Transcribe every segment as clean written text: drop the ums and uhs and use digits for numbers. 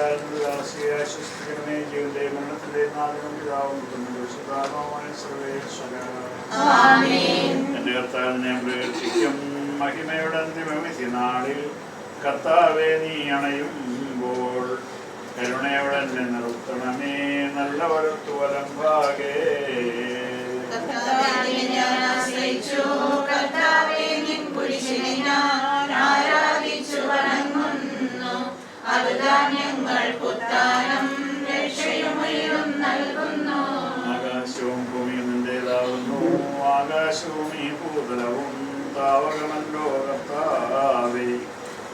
ആശ്വസിപ്പിക്കണമേ. ജീവന്റെ മരണത്തിന്റെ നാഥനും പിതാവും വിശുദ്ധാത്മാവായ സർവേശ്വര. എന്റെ കർത്താവിനെ പ്രകീർത്തിക്കും മഹിമയുടെ അന്തിമവിധി നാളിൽ. കർത്താവേ, നീ അണയുമ്പോൾ കരുണയോടെ എന്നെ നിർത്തണമേ. നല്ല വലത്തുവലം ഭാഗേ ആകാശവും ഭൂമിയും നിന്റേതാവുന്നു. ആകാശവും ഈ ഭൂതലവും താവകമല്ലോ കർത്താവേ.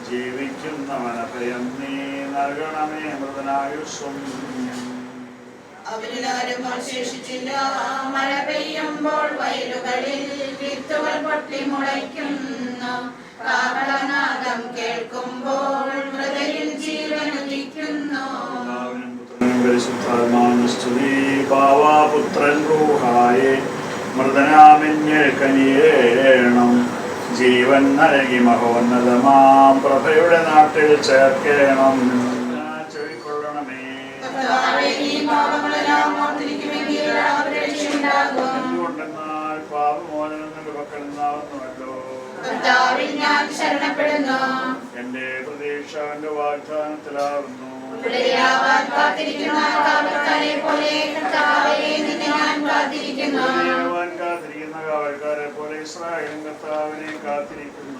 ജീവിക്കുന്നവനഭയം നീ നൽകണമേ. മൃതനായുസ്സും അവരിലാരും അവശേഷിച്ചില്ല. മഴ പെയ്യുമ്പോൾ വയലുകളിൽ വിത്തുകൾ പൊട്ടി മുളയ്ക്കുന്നു. കാഹളനാദം കേൾക്കുമ്പോൾ മൃതരിൽ ജീവനുദിക്കുന്നു. പരിശുദ്ധാത്മാനുസ്തുതി. ഭാവാപുത്രൻ റൂഹായേ മൃതനാമിഞ്ഞ് കനിയേണം. ജീവൻ നൽകി മഹോന്നതമാം പ്രഭയുടെ നാട്ടിൽ ചേർക്കേണം. ചൊല്ലിക്കൊള്ളണമേ. എന്തുകൊണ്ടെന്നാൽ പാപമോചനം നിന്റെ പക്കൽ നിന്നാവുന്നുവല്ലോ. എന്റെ പ്രതീക്ഷ എന്റെ വാഗ്ദാനത്തിലാവുന്നു. കാത്തിരിക്കുന്ന കാവൽക്കാരെ പോലെ ഇസ്രായേൽ കർത്താവിനെ കാത്തിരിക്കുന്നു.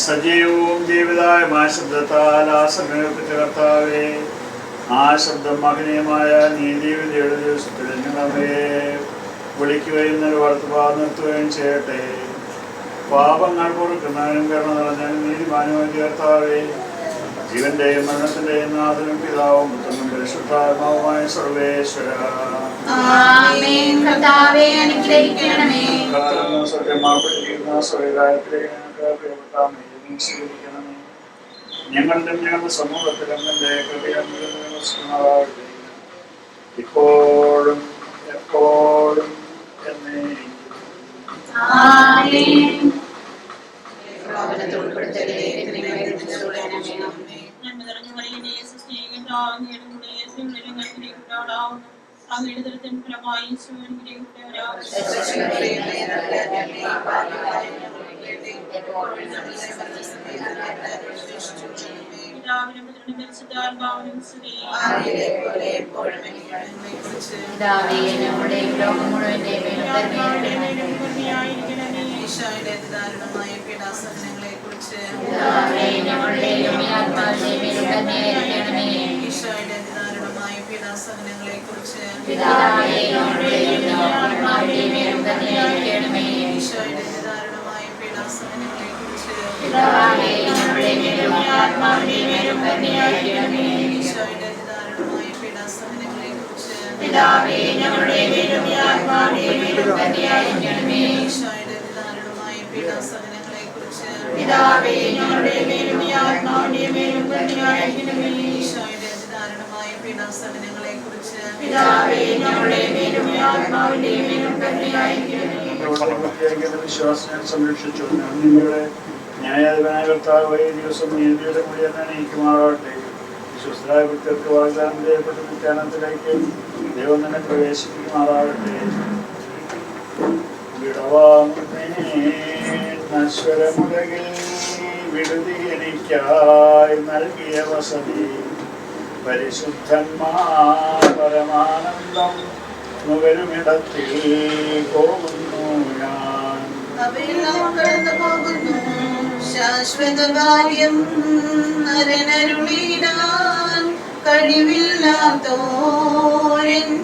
സജീവവും ജീവിതായമായ ശബ്ദത്താൽ ആ സമർപ്പിച്ച കർത്താവേ, ആ ശബ്ദം മഹനീയമായ നീതിവിധിയുടെ ദിവസത്തിൽ ഞങ്ങളെ വിളിക്കുകയും നിലവർത്തുവാൻ നിർത്തുകയും ചെയ്യട്ടെ. പാപങ്ങൾ പൊറുക്കുന്നതിനും കരുണ നിറഞ്ഞ നീതിമാനുമായ കർത്താവേ, ജീവന്റെയും മരണത്തിന്റെയും നാഥനും പിതാവും പുത്രനും പരിശുദ്ധാത്മാവുമായ സർവേശ്വര. ഞങ്ങളുടെ ഞങ്ങളുടെ സമൂഹത്തിലും എന്റെ കൃപയാകട്ടെ, ഇപ്പോഴും എപ്പോഴും എന്നേക്കും. ദാരുണമായ പീഡാസഹനങ്ങളെ കുറിച്ച് ഈശോയുടെ ദാരുണമായ പീഡാസഹനങ്ങളെ കുറിച്ച് ഈശോയുടെ ദാരുണമായ പീഡാസഹനങ്ങളെ കുറിച്ച് ഈശോയുടെ ദാരുണമായ പീഡാസഹനങ്ങളെ കുറിച്ച് ഈശോയുടെ ദാരുണമായ പീഡാസഹനങ്ങളെ കുറിച്ച് പിതാവേ, ഞങ്ങളുടെ മേലും ഈ ആത്മാവിന്റെ മേലും കരുണയായിരിക്കണമേ. ഈശോയുടെ ദാരുണമായ പീഡാസഹനങ്ങളെ കുറിച്ച് പിതാവേ, ഞങ്ങളുടെ മേലും ഈ ആത്മാവിന്റെ മേലും കരുണയായിരിക്കണമേ. വിശ്വാസം സംരക്ഷിച്ചു. നിങ്ങളുടെ ന്യായാധിപനായ കർത്താവ് ഈ ദിവസം നീതിയുടെ മുടി അണിയിക്കുമാറാകട്ടെ. വിശ്വസ്തരായ വ്യക്തികൾക്ക് വാഗ്ദാനം ചെയ്യപ്പെട്ട നിത്യാനത്തിലേക്ക് ദൈവം തന്നെ പ്രവേശിപ്പിക്കുമാറാകട്ടെ. നശ്വരമുലകിൽ വിടുതി എനിക്കായി നൽകിയ വസതി പരിശുദ്ധന്മാർ പരമാനന്ദം നുകരുമിടത്തിൽ പോകുന്നു ഞാൻ. കടന്നു പോകുന്നു ശാശ്വത ഭാഗ്യം നരനരുളിടാൻ കഴിവില്ലാത്തോരൻ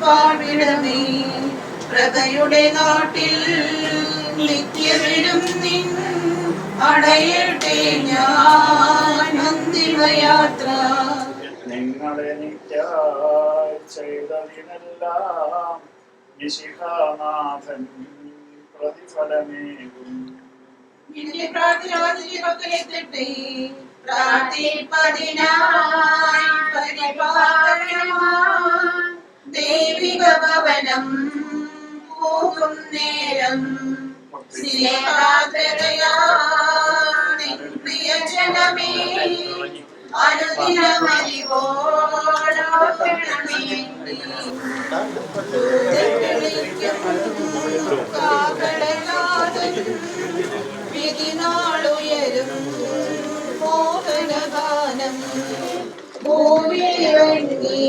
പാർവിടമേ. പ്രഭയുടെ നാട്ടിൽ നിത്യവിടും നിൻ അടയട്ടെ ഞാൻ അന്തിമയാത്ര. നിങ്ങളെ നിത്യായി ചെയ്തതിനെല്ലാം മിശിഹാനാഥൻ പ്രതിഫലമേകും. നിന്റെ പ്രാർത്ഥനയെത്തട്ടെ. പ്രാർത്ഥിപ്പതിനായി പരിപാലനമായി ദൈവിക ഭവനം പോകും നേരം സ്നേഹാദരയാ പ്രിയ പ്രിയജനമേ അനുദിനമരിവോടോർക്കണമേ കാകളനാഥൻ വിധിനാളുയരും മോഹനഗാനം ഭൂമിയിറങ്ങി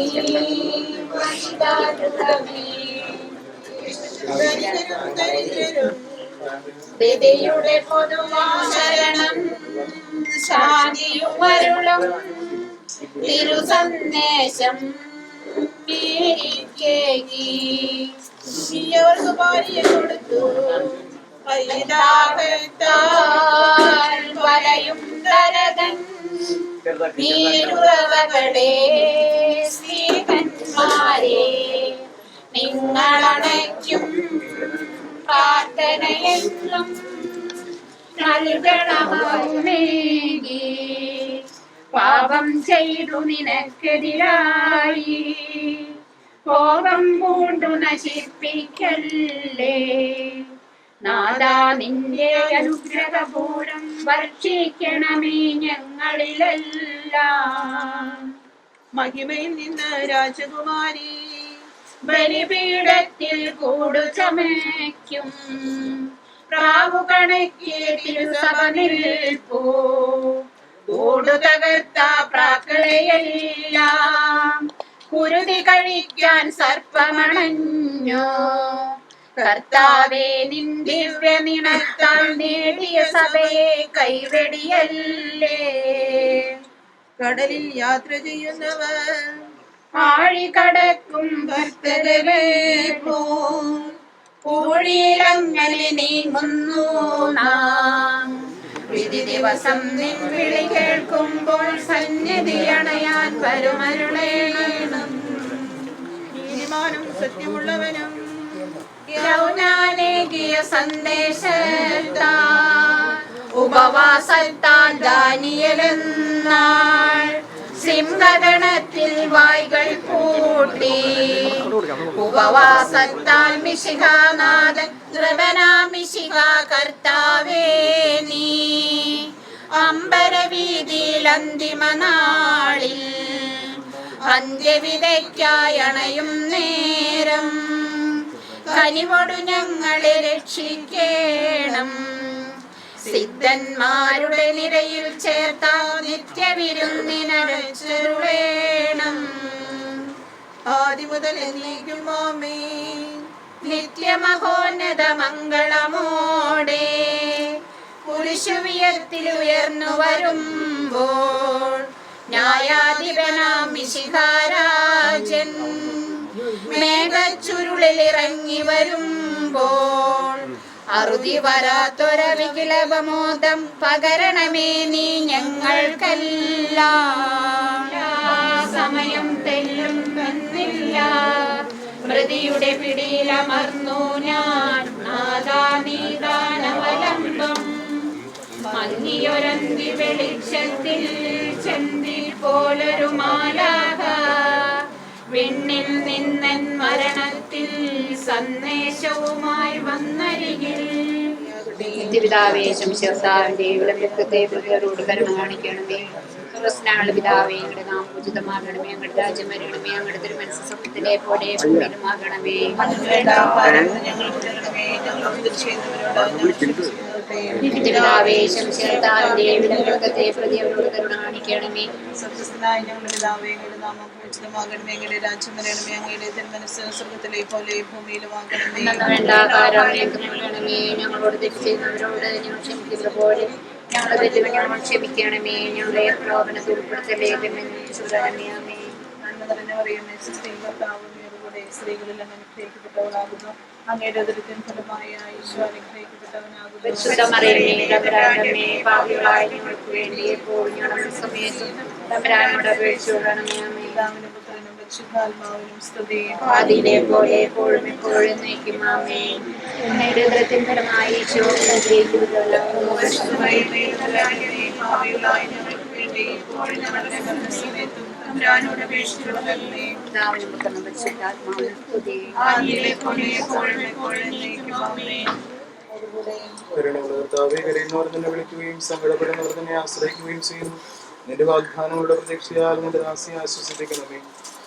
വിധിയുടെ പൊതുവാശരണം ശാന്തിയുമരുളും തിരുസന്ദേശം ഈയോർക്ക് ഭാര്യ കൊടുത്തു പരിതാപത്താൽ വലയും തരകൻ നീരുറവകളെ സ്ത്രീകന്മാരെ നിങ്ങളണയ്ക്കും പ്രാർത്ഥനയെന്നും നൽകണമേകി പാപം ചെയ്തു നിനക്കെതിരായി കോപം പൂണ്ടു നശിപ്പിക്കല്ലേ നാദാ നിന്റെ അനുഗ്രഹപൂരം വർഷിക്കണമേ ഞങ്ങളിലെല്ലാം മഹിമയിൽ നിന്ന് രാജകുമാരി ബലിപീഠത്തിൽ കൂടു ചമയ്ക്കും പ്രാവു കണക്കി തിരുസഭ നിൽപ്പൂ കൂടു തകർത്ത പ്രാക്കളെയെല്ലാം കുരുതി കഴിക്കാൻ സർപ്പമണഞ്ഞു കർത്താവേ നിൻ ദിവ്യ നിണത്താൽ നേടിയ സഭയെ കൈവെടിയല്ലേ കടലിൽ യാത്ര ചെയ്യുന്നവർ ആഴി കടക്കും ഭക്തരെ പൂഴിയിലങ്ങനെ നീങ്ങുന്നു നാം വിധി ദിവസം നിൻ വിളി കേൾക്കുമ്പോൾ സന്നിധി അണയാൻ വരുമരുളേണം നീതിമാനും സത്യമുള്ളവനും യൗനാനേകിയ സന്ദേശത്താൽ ഉപവാസത്താൽ ദാനിയേലെന്നാൾ സിംഹഗണത്തിൽ വായ്കൾ പൂട്ടി ഉപവാസത്താൽ മിശിഹാനാഥൻ ദ്രവനാമിശിഹ കർത്താവേ നീ അമ്പരവീതിയിൽ അന്തിമ നാളിൽ അന്ത്യവിതയ്ക്കായി അണയും നേരം കനിവോടു ഞങ്ങളെ രക്ഷിക്കേണം സിദ്ധന്മാരുടെ നിരയിൽ ചേർത്ത നിത്യവിരുന്നിനരച്ചരുളേണം ആദ്യ മുതൽ എന്നേക്കും ആമേൻ നിത്യമഹോന്നത മംഗളമോടെ കുരിശുവിയത്തിൽ ഉയർന്നു വരുമ്പോൾ ന്യായാധിപനാം മിശിഹാരാജൻ മേഘച്ചുരുളിലിറങ്ങി വരുമ്പോൾ അറുതി വരാത്തൊരവികിലപമോദം പകരണമേ നീ ഞങ്ങൾക്കെല്ലാം സമയം തെല്ലും വന്നില്ല മൃതിയുടെ പിടിയിലമർന്നു ഞാൻ നാദാ നീദാനവലംബം മങ്ങിയൊരന്തി വെളിച്ചത്തിൽ ചെന്തി പോലൊരു മാലാഖ വിണ്ണിൽ നിന്നൻ മരണത്തിൽ സന്ദേശവുമായി വന്നരികിൽ നിത്യപിതാവേ ശംശർത്താവിന്റെ വിളംബത്തെ പ്രതികളോട് കരുണ കാണിക്കണമേ ക്രിസ്നാളുടെ പിതാവേ ഞങ്ങളുടെ നാം ഉചിതമാകണമേ ഞങ്ങളുടെ രാജ്യം വരണമേ ഞങ്ങളുടെ തിരുമനസ് സ്വർഗ്ഗത്തിലെ പോലെ ഭൂമിയിലുമാകണമേ നിത്യപിതാവേ ശംശർത്താവിന്റെ വിളംബത്തെ പ്രതികളോട് കരുണ കാണിക്കണമേ സത്യസ്ഥനായ ഞങ്ങളുടെ പിതാവേ ഞങ്ങളുടെ നാമം പൂജിതമാകണമേ ഞങ്ങളുടെ രാജ്യം വരണമേ ഞങ്ങളുടെ തിരുമനസ് സ്വർഗ്ഗത്തിലെ പോലെ ഭൂമിയിലുമാകണമേ വേണ്ട ആഹാരം നൽകണമേ ഞങ്ങളോട് തെറ്റ് ചെയ്യുന്നവരോട് ഞങ്ങൾ ക്ഷമിക്കുന്ന പോലെ ഞങ്ങളുടെ തെറ്റുകൾ ഞങ്ങൾ ക്ഷമിക്കണമേ ഞങ്ങളെ പ്രലോഭനത്തിൽ ഉൾപ്പെടുത്തലേ സുരമേ നന്മ നിറഞ്ഞ പറയുമേ സ്ത്രീകൾക്കാവുന്നതുകൂടെ സ്ത്രീകളെല്ലാം അനുഗ്രഹിക്കപ്പെട്ടവളാകുന്നു അങ്ങയുടെ ദുരിതം ഫലമായ ഈശോ അനുഗ്രഹിക്കപ്പെട്ടവനാകുന്നു പാപികളായ ഞങ്ങൾക്ക് വേണ്ടി എപ്പോഴും ഞങ്ങളുടെ സമയത്തും തമ്പുരാനോട് അപേക്ഷിച്ചുകൊള്ളണമേ ആമേൻ. പിതാവിനും പുത്രനും പരിശുദ്ധാത്മാവിനും സ്തുതി ആദിയിലെ പോലെ എപ്പോഴും എപ്പോഴും നയിക്കും ആമേൻ. ഉമ്മയുടെ ഉദരത്തിൻ ഫലമായി ഈശോ അനുഗ്രഹിക്കപ്പെട്ടവളാകുന്നു. ഭാവികളായ ഞങ്ങൾക്ക് വേണ്ടി ഇപ്പോഴും ഞങ്ങളുടെ മരണസമയത്തും തമ്പുരാനോട് അപേക്ഷിച്ചുകൊള്ളണമേ പിതാവിനും പുത്രനും പരിശുദ്ധാത്മാവിനും സ്തുതി. ആദിയിലെ പോലെ എപ്പോഴും എപ്പോഴും നയിക്കും ആമേൻ. കരുണയുള്ള കർത്താവേ, കരയുന്നവർ നിന്നെ വിളിക്കുകയും സങ്കടപ്പെടുന്നവർ നിന്നെ ആശ്രയിക്കുകയും ചെയ്യുന്നു. നിന്റെ വാഗ്ദാനങ്ങളുടെ പ്രതീക്ഷയാൽ നിന്റെ ദാസിയെ ആശ്വസിപ്പിക്കണമേ.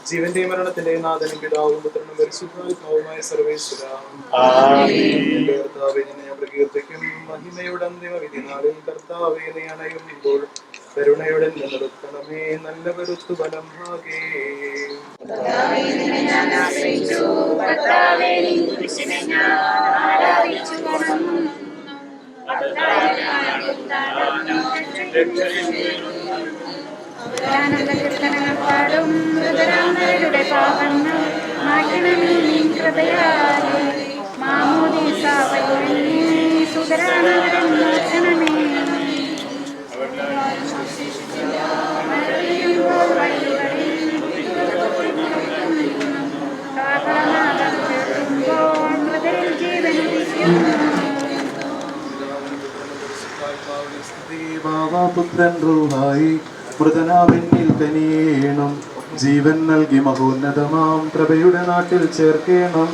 ജീവന്റെയും മരണത്തിന്റെയും നാഥനും പിതാവും പുത്രനും പരിശുദ്ധാത്മാവുമായ സർവേശ്വര, എന്റെ കർത്താവേ, നിന്നെ ഞാൻ പ്രകീർത്തിക്കും. മഹിമയുടെ അന്തിമ വിധി നാളിൽ കർത്താവേ, നീ അണയുമ്പോൾ കരുണയുടെ നിർത്തണമേ. നല്ല കരുത്തു ബലം ഭാഗേ. പാടും മൃതരാമരുടെ പാപങ്ങൾ മാറ്റണമേ നിൻ കൃപയാലെ. മാമോദീസ വഴി സുതരാമരം മാറ്റണമേ. മൃതരിൽ ജീവൻ പുത്രൻ റൂഹായി മൃതനാവിന്നിൽ കനിയേണം. ജീവൻ നൽകി മഹോന്നതമാം പ്രഭയുടെ നാട്ടിൽ ചേർക്കേണം.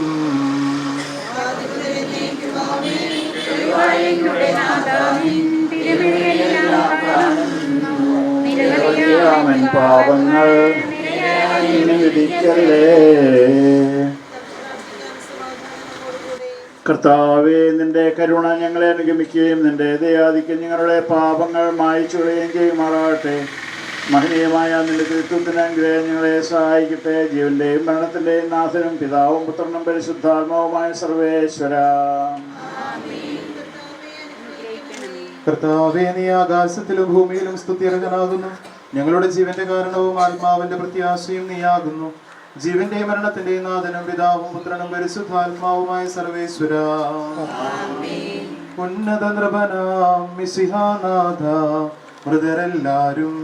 നിരവധിയാമൻ പാപങ്ങൾ വിധിക്കല്ലേ. കർത്താവേ, നിന്റെ കരുണ ഞങ്ങളെ അനുഗമിക്കുകയും നിന്റെ ദയാധിക്യം ഞങ്ങളുടെ പാപങ്ങൾ മായ്ച്ചുകളയുകയും ചെയ്യുമാറാകട്ടെ. മഹനീയമായ നിന്റെ തിരുത്വത്തിന് അനുഗ്രഹം ഞങ്ങളെ സഹായിക്കട്ടെ. ജീവന്റെയും മരണത്തിന്റെയും നാഥനും പിതാവും പുത്രനും പരിശുദ്ധാത്മാവുമായ സർവേശ്വര. കർത്താവേ, നീ ആകാശത്തിലും ഭൂമിയിലും സ്തുത്യർഹനാകുന്നു. ഞങ്ങളുടെ ജീവന്റെ കാരണവും ആത്മാവിന്റെ പ്രത്യാശയും നീയാകുന്നു. ജീവന്റെയും മരണത്തിന്റെയും നാഥനും പിതാവും പുത്രനും പരിശുദ്ധാത്മാവുമായ സർവേശ്വര. ഉന്നത നൃപനാം മിശിഹാനാഥ, മൃതരെല്ലാരും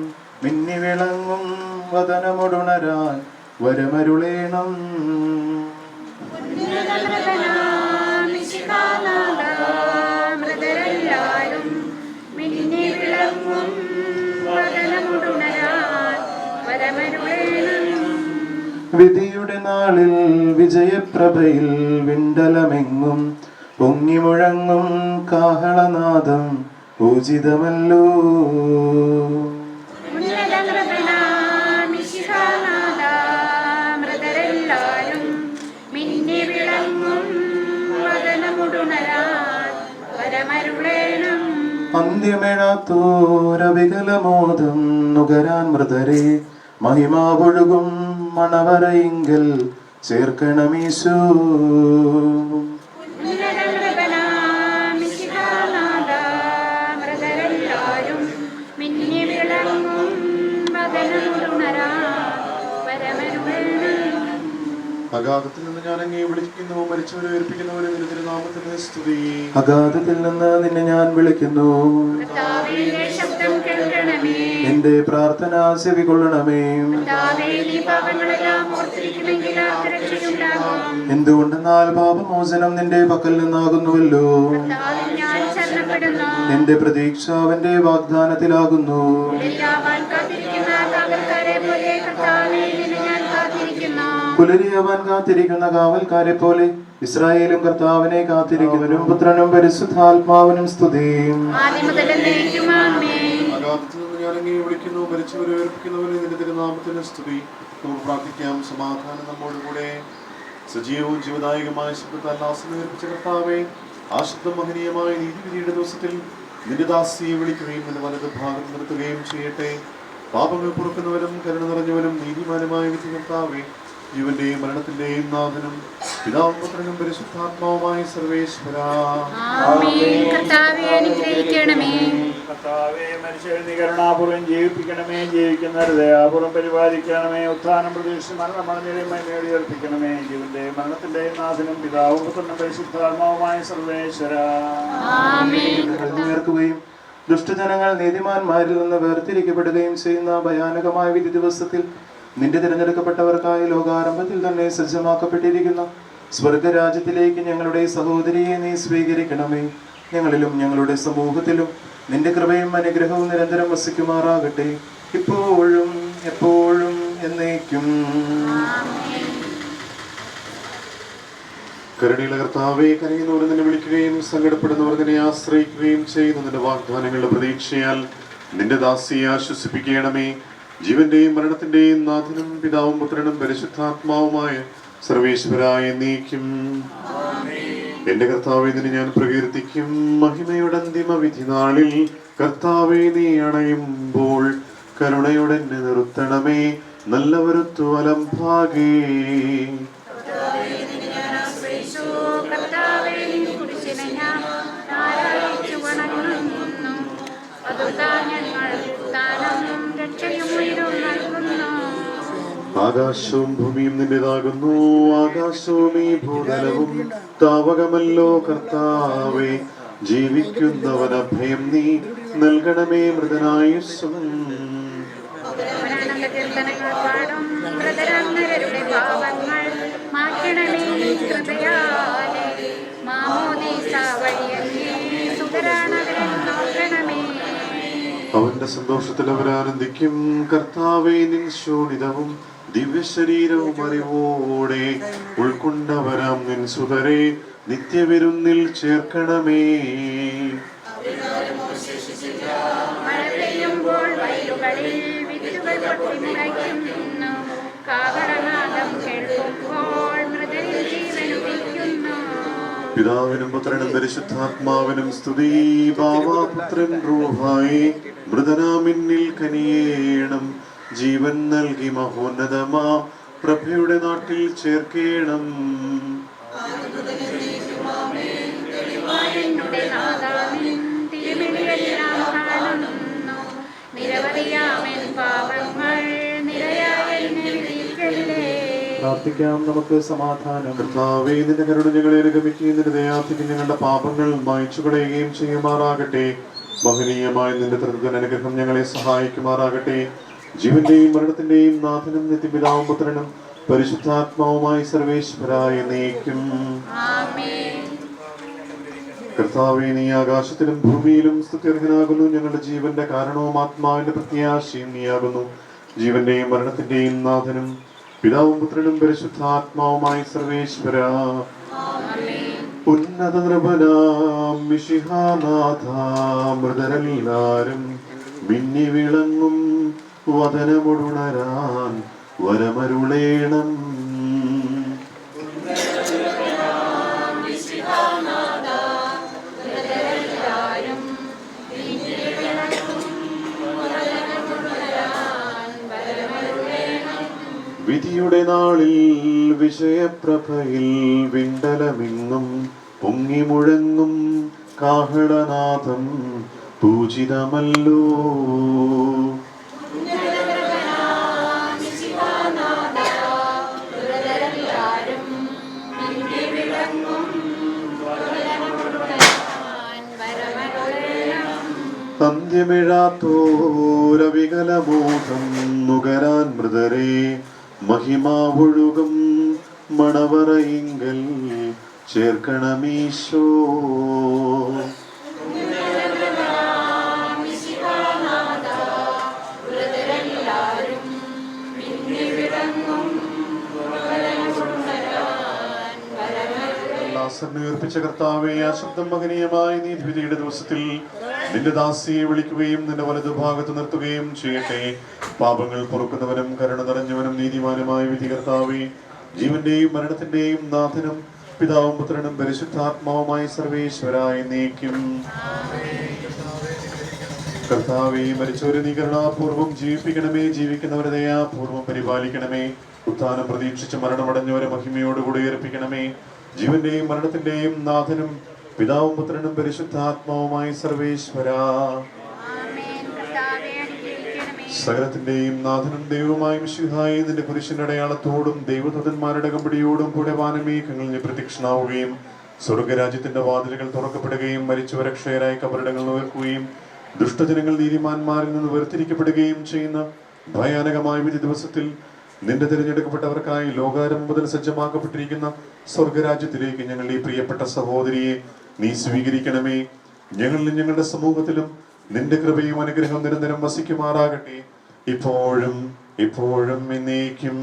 മിന്നി വിളങ്ങും വദനമൊടുണരാൻ വരമരുളേണം. മൃതരെല്ലാരും മിന്നി വിളങ്ങും വദനമൊടുണരാൻ വരമരുളേണം. വിധിയുടെ നാളിൽ വിജയപ്രഭയിൽ വിണ്ടലമെങ്ങും പൊങ്ങി മുഴങ്ങും കാഹളനാദം ഉചിതമല്ലോ. മൃതരെല്ലാരും മിന്നി വിളങ്ങും വദനമൊടുണരാൻ വരമരുളേണം. അന്ത്യമെഴാത്തോരവികലമോദം നുകരാൻ മൃതരെ മഹിമാവൊഴുകും മണവറയിങ്കൽ ചേർക്കണമീശോ. മൃതരെല്ലാരും മിന്നി വിളങ്ങും വദനമൊടുണരാൻ വരമരുളേണം. അഗാധത്തിൽ നിന്ന് ഞാൻ അങ്ങേ വിളിക്കുന്നു, മരിച്ചവരെ ഉയർപ്പിക്കുന്നവരെ നിന്റെ തിരുനാമത്തിന് സ്തുതി. അഗാധത്തിൽ നിന്ന് നിന്നെ ഞാൻ വിളിക്കുന്നു, ശബ്ദം കേൾക്കണമേ. എന്റെ പ്രാർത്ഥന ചെവികൊള്ളണമേ. എന്തുകൊണ്ടെന്നാൽ പാപമോചനം നിന്റെ പക്കൽ നിന്നാകുന്നുവല്ലോ. നിന്റെ പ്രതീക്ഷ അവന്റെ വാഗ്ദാനത്തിലാകുന്നു. പുലരിയാവാൻ കാത്തിരിക്കുന്ന കാവൽക്കാരെ പോലെ ഇസ്രായേലും കർത്താവിനെ കാത്തിരിക്കുന്നവരും പുത്രനും പരിശുദ്ധാത്മാവിനും സ്തുതിയും. വിളിക്കുന്നു, മരിച്ചവരെ ഉയർപ്പിക്കുന്നവരെ നിന്റെ തിരുനാമത്തിന് സ്തുതി. നമുക്ക് പ്രാർത്ഥിക്കാം. സമാധാനം നമ്മോടുകൂടെ. സജീവവും ജീവദായകമായ ശബ്ദത്താൽ ആസനമേൽപ്പിച്ച കർത്താവേ, ആ ശബ്ദം മഹനീയമായ നീതിവിധിയുടെ ദിവസത്തിൽ നിന്റെ ദാസിയെ വിളിക്കുകയും നിന്റെ വലത് ഭാഗം നിർത്തുകയും ചെയ്യട്ടെ. പാപങ്ങൾ പൊറുക്കുന്നവരും കരുണ നിറഞ്ഞവരും നീതിമാനുമായ വിധി കർത്താവേ, ജീവന്റെയും മരണത്തിന്റെയും നാഥനും പിതാവും പുത്രനും പരിശുദ്ധാത്മാവുമായ സർവേശ്വര. കർത്താവേ, മനുഷ്യരെ കരുണാപൂർവ്വം ജീവിപ്പിക്കണമേ. ജീവിക്കുന്നവരെ ദയാപൂർവ്വം പരിപാലിക്കണമേ. ഉത്ഥാനം പ്രതീക്ഷിച്ച് മരണമടഞ്ഞവരെയും നേടിയേൽപ്പിക്കണമേ. ജീവന്റെയും മരണത്തിന്റെയും നാഥനും പിതാവും പുത്രനും പരിശുദ്ധാത്മാവുമായ സർവേശ്വര. ദുഷ്ടജനങ്ങൾ നീതിമാന്മാരിൽ നിന്ന് വേർതിരിക്കപ്പെടുകയും ചെയ്യുന്ന ഭയാനകമായ വിധി ദിവസത്തിൽ നിന്റെ തിരഞ്ഞെടുക്കപ്പെട്ടവർക്കായി ലോകാരംഭത്തിൽ തന്നെ സജ്ജമാക്കപ്പെട്ടിരിക്കുന്ന സ്വർഗരാജ്യത്തിലേക്ക് ഞങ്ങളുടെ സഹോദരിയെ നീ സ്വീകരിക്കണമേ. ഞങ്ങളിലും ഞങ്ങളുടെ സമൂഹത്തിലും നിന്റെ കൃപയും അനുഗ്രഹവും നിരന്തരം വസിക്കുമാറാകട്ടെ, ഇപ്പോഴും എപ്പോഴും എന്നേക്കും. കരുണയുള്ള കർത്താവേ, കരയുന്നവർ നിന്നെ വിളിക്കുകയും സങ്കടപ്പെടുന്നവർ നിന്നെ ആശ്രയിക്കുകയും ചെയ്യുന്ന നിന്റെ വാഗ്ദാനങ്ങളുടെ പ്രതീക്ഷയാൽ നിന്റെ ദാസിയെ ആശ്വസിപ്പിക്കണമേ. ജീവന്റെയും മരണത്തിന്റെയും നാഥനും പിതാവും പുത്രനും പരിശുദ്ധാത്മാവുമായ സർവേശ്വരായ നീക്കും. എന്റെ കർത്താവേ, നിന്നെ ഞാൻ പ്രകീർത്തിക്കും. മഹിമയുടെ അന്തിമ വിധി നാളിൽ കർത്താവേ, നീ അണയുമ്പോൾ കരുണയോടെ എന്നെ നിർത്തണമേ. നല്ലവരുത്തു അലംഭാഗേ. ആകാശവും ഭൂമിയും നിന്റേതാകുന്നു. ആകാശവും ഈ ഭൂതലവും താവകമല്ലോ കർത്താവേ. ജീവിക്കുന്നവൻ അഭയം നീ നൽകണമേ. മൃതനായുസ്സും അവന്റെ സന്തോഷത്തിൽ അവരാനന്ദിക്കും. കർത്താവേ, നിൻ ശോണിതവും ദിവ്യശരീരവും അറിവോടെ ഉൾക്കൊണ്ടവരാം നിൻ സുതരെ നിത്യവിരുന്നിൽ ചേർക്കണമേ. പിതാവിനും പുത്രനും പരിശുദ്ധാത്മാവിനും സ്തുതി. ബാവാപുത്രൻ റൂഹായി മൃതനാമിന്നിൽ കനിയേണം. ജീവൻ നൽകി മഹോന്നതമാ പ്രഭയുടെ നാട്ടിൽ ചേർക്കേണം. പ്രാർത്ഥിക്കാം നമുക്ക് സമാധാനം. കർത്താവേ, നിന്റെ കരുണ ഞങ്ങളെ അനുഗമിക്കുകയും നിന്റെ ദയാധിക്യം ഞങ്ങളുടെ പാപങ്ങൾ മായ്ച്ചു കളയുകയും ചെയ്യുമാറാകട്ടെ. മഹനീയമായ നിന്റെ തൃത്വത്തിന് അനുഗ്രഹം ഞങ്ങളെ സഹായിക്കുമാറാകട്ടെ. ജീവന്റെയും മരണത്തിന്റെയും നാഥനും നിത്യപിതാവും പുത്രനും പരിശുദ്ധാത്മാവുമായി സർവേശ്വരായ നീക്കും. കർത്താവേ, നീ ആകാശത്തിലും ഭൂമിയിലും സ്തുത്യർഹനാകുന്നു. ഞങ്ങളുടെ ജീവന്റെ കാരണവും ആത്മാവിന്റെ പ്രത്യാശയും നീയാകുന്നു. ജീവന്റെയും മരണത്തിന്റെയും നാഥനും പിതാവും പുത്രനും പരിശുദ്ധാത്മാവുമായി സർവേശ്വര. ഉന്നത നൃപനാം മിശിഹാനാഥ, മൃതരെല്ലാരും മിന്നി വിളങ്ങും വദനമുണരാൻ വരമരുളേണം. വിധിയുടെ നാളിൽ വിജയപ്രഭയിൽ വിണ്ടലമിങ്ങും പൊങ്ങി മുഴങ്ങും കാഹളനാഥം പൂജിതമല്ലോ. അന്ത്യമിഴാത്തോരവികലബോധം നുകരാൻ മൃതരെ മഹിമാവൊഴുകും മണവറയിങ്കൽ ചേർക്കണമീശോ. ഉയർപ്പിച്ച കർത്താവേ, ആ ശബ്ദം മഹനീയമായ നീതിവിധിയുടെ ദിവസത്തിൽ നിന്റെ ദാസിയെ വിളിക്കുകയും നിന്റെ വലതുഭാഗത്ത് നിർത്തുകയും ചെയ്യട്ടെ. പാപങ്ങൾ പൊറുക്കുന്നവനും കരുണ നിറഞ്ഞവനും നീതിമാനുമായ വിധി കർത്താവേ, ജീവന്റെയും മരണത്തിന്റെയും നാഥനും പിതാവും പുത്രനും പരിശുദ്ധാത്മാവുമായി സർവേശ്വരായ നീക്കും. കർത്താവേ, മരിച്ചവരെ നീ കരുണാപൂർവം ജീവിപ്പിക്കണമേ. ജീവിക്കുന്നവരെ ദയാപൂർവം പരിപാലിക്കണമേ. ഉത്ഥാനം പ്രതീക്ഷിച്ച് മരണമടഞ്ഞവരെ മഹിമയോടുകൂടി ഉയർപ്പിക്കണമേ. ജീവന്റെയും മരണത്തിന്റെയും നാഥനും പിതാവും പുത്രനും പരിശുദ്ധാത്മാവുമായി സർവേശ്വര. സകലത്തിന്റെയും നാഥനും ദൈവവുമായ മിശിഹായി നിന്റെ കുരിശിന്റെ അടയാളത്തോടും ദൈവദൂതന്മാരുടെ കമ്പടിയോടും കൂടെ വാനമേഘങ്ങളിൽ പ്രത്യക്ഷനാവുകയും സ്വർഗരാജ്യത്തിന്റെ വാതിലുകൾ തുറക്കപ്പെടുകയും മരിച്ചവരെ ക്ഷയരായ കബറിടങ്ങൾ ഉയർക്കുകയും ദുഷ്ടജനങ്ങൾ നീതിമാന്മാരിൽ നിന്ന് വേർതിരിക്കപ്പെടുകയും ചെയ്യുന്ന ഭയാനകമായ വിധി ദിവസത്തിൽ നിന്റെ തിരഞ്ഞെടുക്കപ്പെട്ടവർക്കായി ലോകാരംഭം മുതൽ സജ്ജമാക്കപ്പെട്ടിരിക്കുന്ന സ്വർഗരാജ്യത്തിലേക്ക് ഞങ്ങൾ ഈ പ്രിയപ്പെട്ട സഹോദരിയെ നീ സ്വീകരിക്കണമേ. ഞങ്ങളിലും ഞങ്ങളുടെ സമൂഹത്തിലും നിന്റെ കൃപയും അനുഗ്രഹം നിരന്തരം വസിക്കുമാറാകട്ടെ, ഇപ്പോഴും എന്നേക്കും.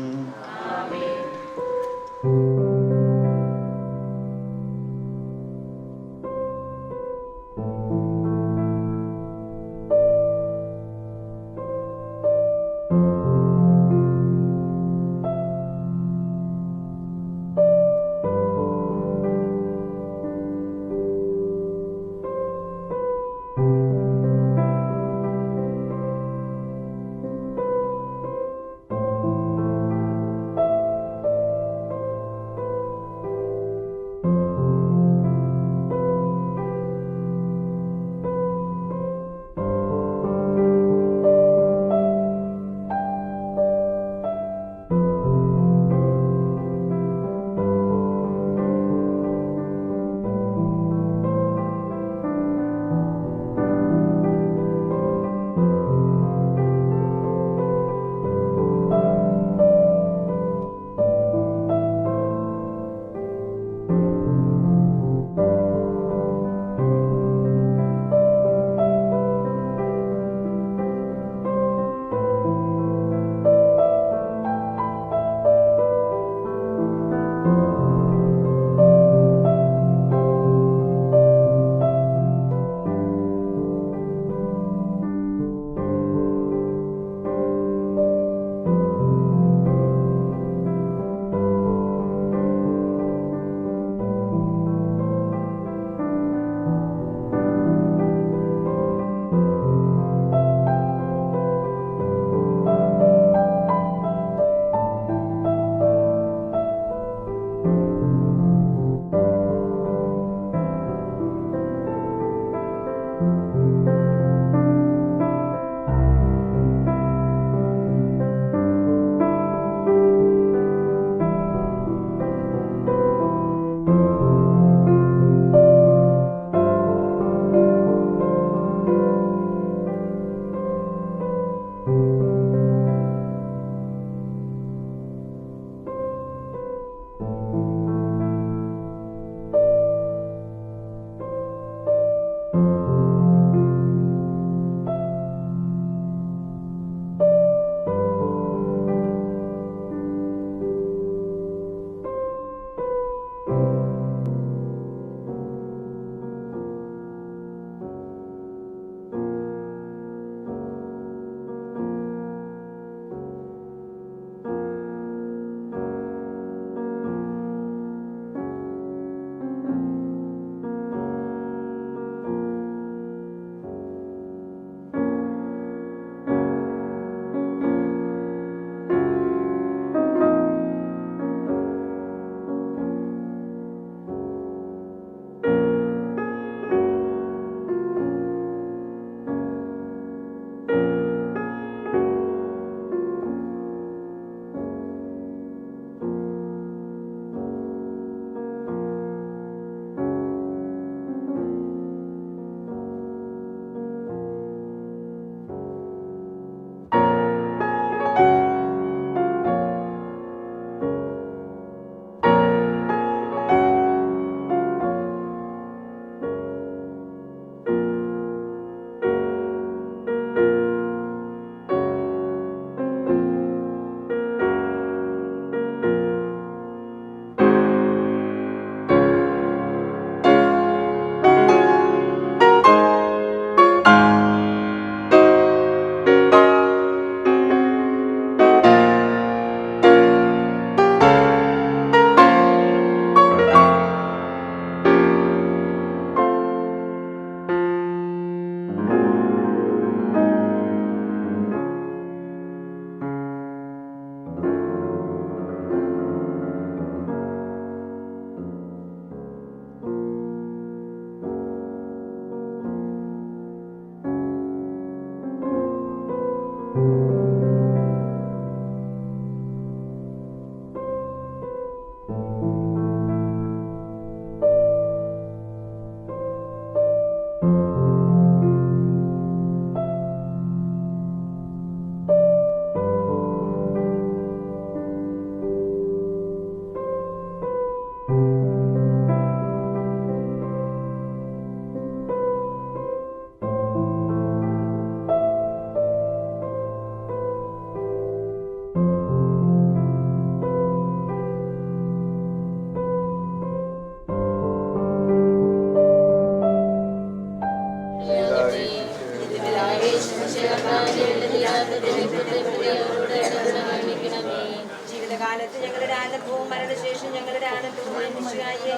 കാലത്ത് ഞങ്ങളുടെ ആനന്ദവും മരണശേഷം ഞങ്ങളുടെ ആനന്ദവും മനുഷ്യായി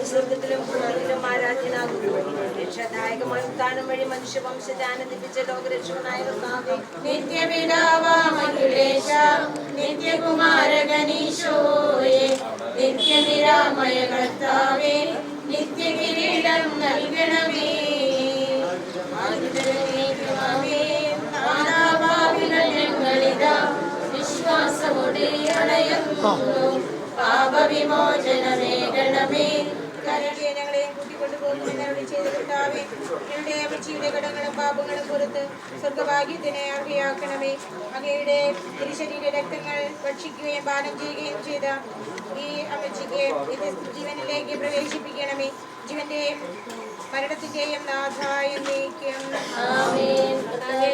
സ്വർഗത്തിലും ഭൂമിയിലും ആരാധ്യനാകുന്നു. രക്ഷാദായകമായ ഉത്ഥാനം വഴി മനുഷ്യവംശത്തെ ആനന്ദിപ്പിച്ച ലോകരക്ഷകനായ കർത്താവേ, നിത്യപിതാവാമഖിലേശ നിത്യകുമാരകനീശോയെ നിത്യനിരാമയ കർത്താവേ നിത്യകിരീടം നൽകണമേ. ഞങ്ങളിതാ വിശ്വാസമോടെ അണയുന്നു പാപവിമോചനമേകണമേ. ഞങ്ങളെയും കൂട്ടിക്കൊണ്ടുപോകുന്നതിനോട് ചെയ്ത കർത്താവേ, ഞങ്ങളുടെ അമ്മച്ചിയുടെ കടങ്ങളും പാപങ്ങളും പുറത്ത് സ്വർഗഭാഗ്യത്തിനെ അർഹയാക്കണമേ. അങ്ങയുടെ തിരുശരീര രക്തങ്ങൾ ഭക്ഷിക്കുകയും പാനം ചെയ്യുകയും ചെയ്ത ഈ അമ്മച്ചിക്ക് ജീവനിലേക്ക് പ്രവേശിപ്പിക്കണമേ. ജീവന്റെയും മരണത്തിന്റെയും നാഥായ നീക്കം.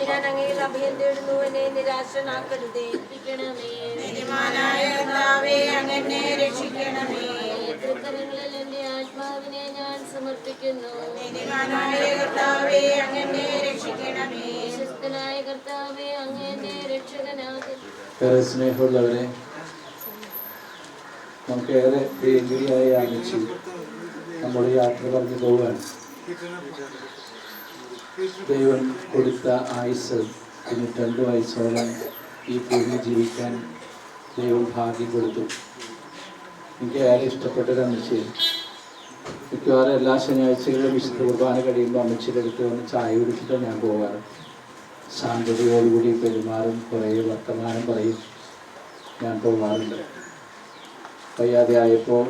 ഞാൻ അങ്ങയിൽ അഭയം തേടുന്നു, എന്നെ നിരാശനാക്കരുതേ. നീതിമാനായ കർത്താവേ, അങ്ങെന്നെ രക്ഷിക്കണമേ. തൃക്കരങ്ങളിൽ എന്റെ ആത്മാവിനെ ഞാൻ സമർപ്പിക്കുന്നു. നീതിമാനായ കർത്താവേ, അങ്ങെന്നെ രക്ഷിക്കണമേ. വിശ്വസ്തനായ കർത്താവേ, അങ്ങ് എന്റെ രക്ഷകനാകുന്നു. ഏറെ സ്നേഹമുള്ളവരെ, നമുക്കേറെ പ്രിയങ്കരിയായി ആലോചിച്ചു നമ്മുടെ യാത്ര പറഞ്ഞു പോവുകയാണ്. ദൈവം കൊടുത്ത ആയുസ് 92 വയസ്സോളം ഈ ഭൂമി ജീവിക്കാൻ ദൈവം ഭാഗ്യം കൊടുത്തു. എനിക്ക് ഏറെ ഇഷ്ടപ്പെട്ടൊരു അമ്മച്ചി. മിക്കവാറും എല്ലാ ശനിയാഴ്ചകളിലും വിശുദ്ധ കുർബാന കഴിയുമ്പോൾ അമ്മച്ചിയുടെ അടുത്ത് വന്ന് ചായ കുടിച്ചിട്ടാണ് ഞാൻ പോകാറ്. ശാന്തതയോടുകൂടി പെരുമാറും, കുറേ വർത്തമാനം പറയും. ഞാൻ പോകാറുണ്ട്. വയ്യാതെ ആയപ്പോൾ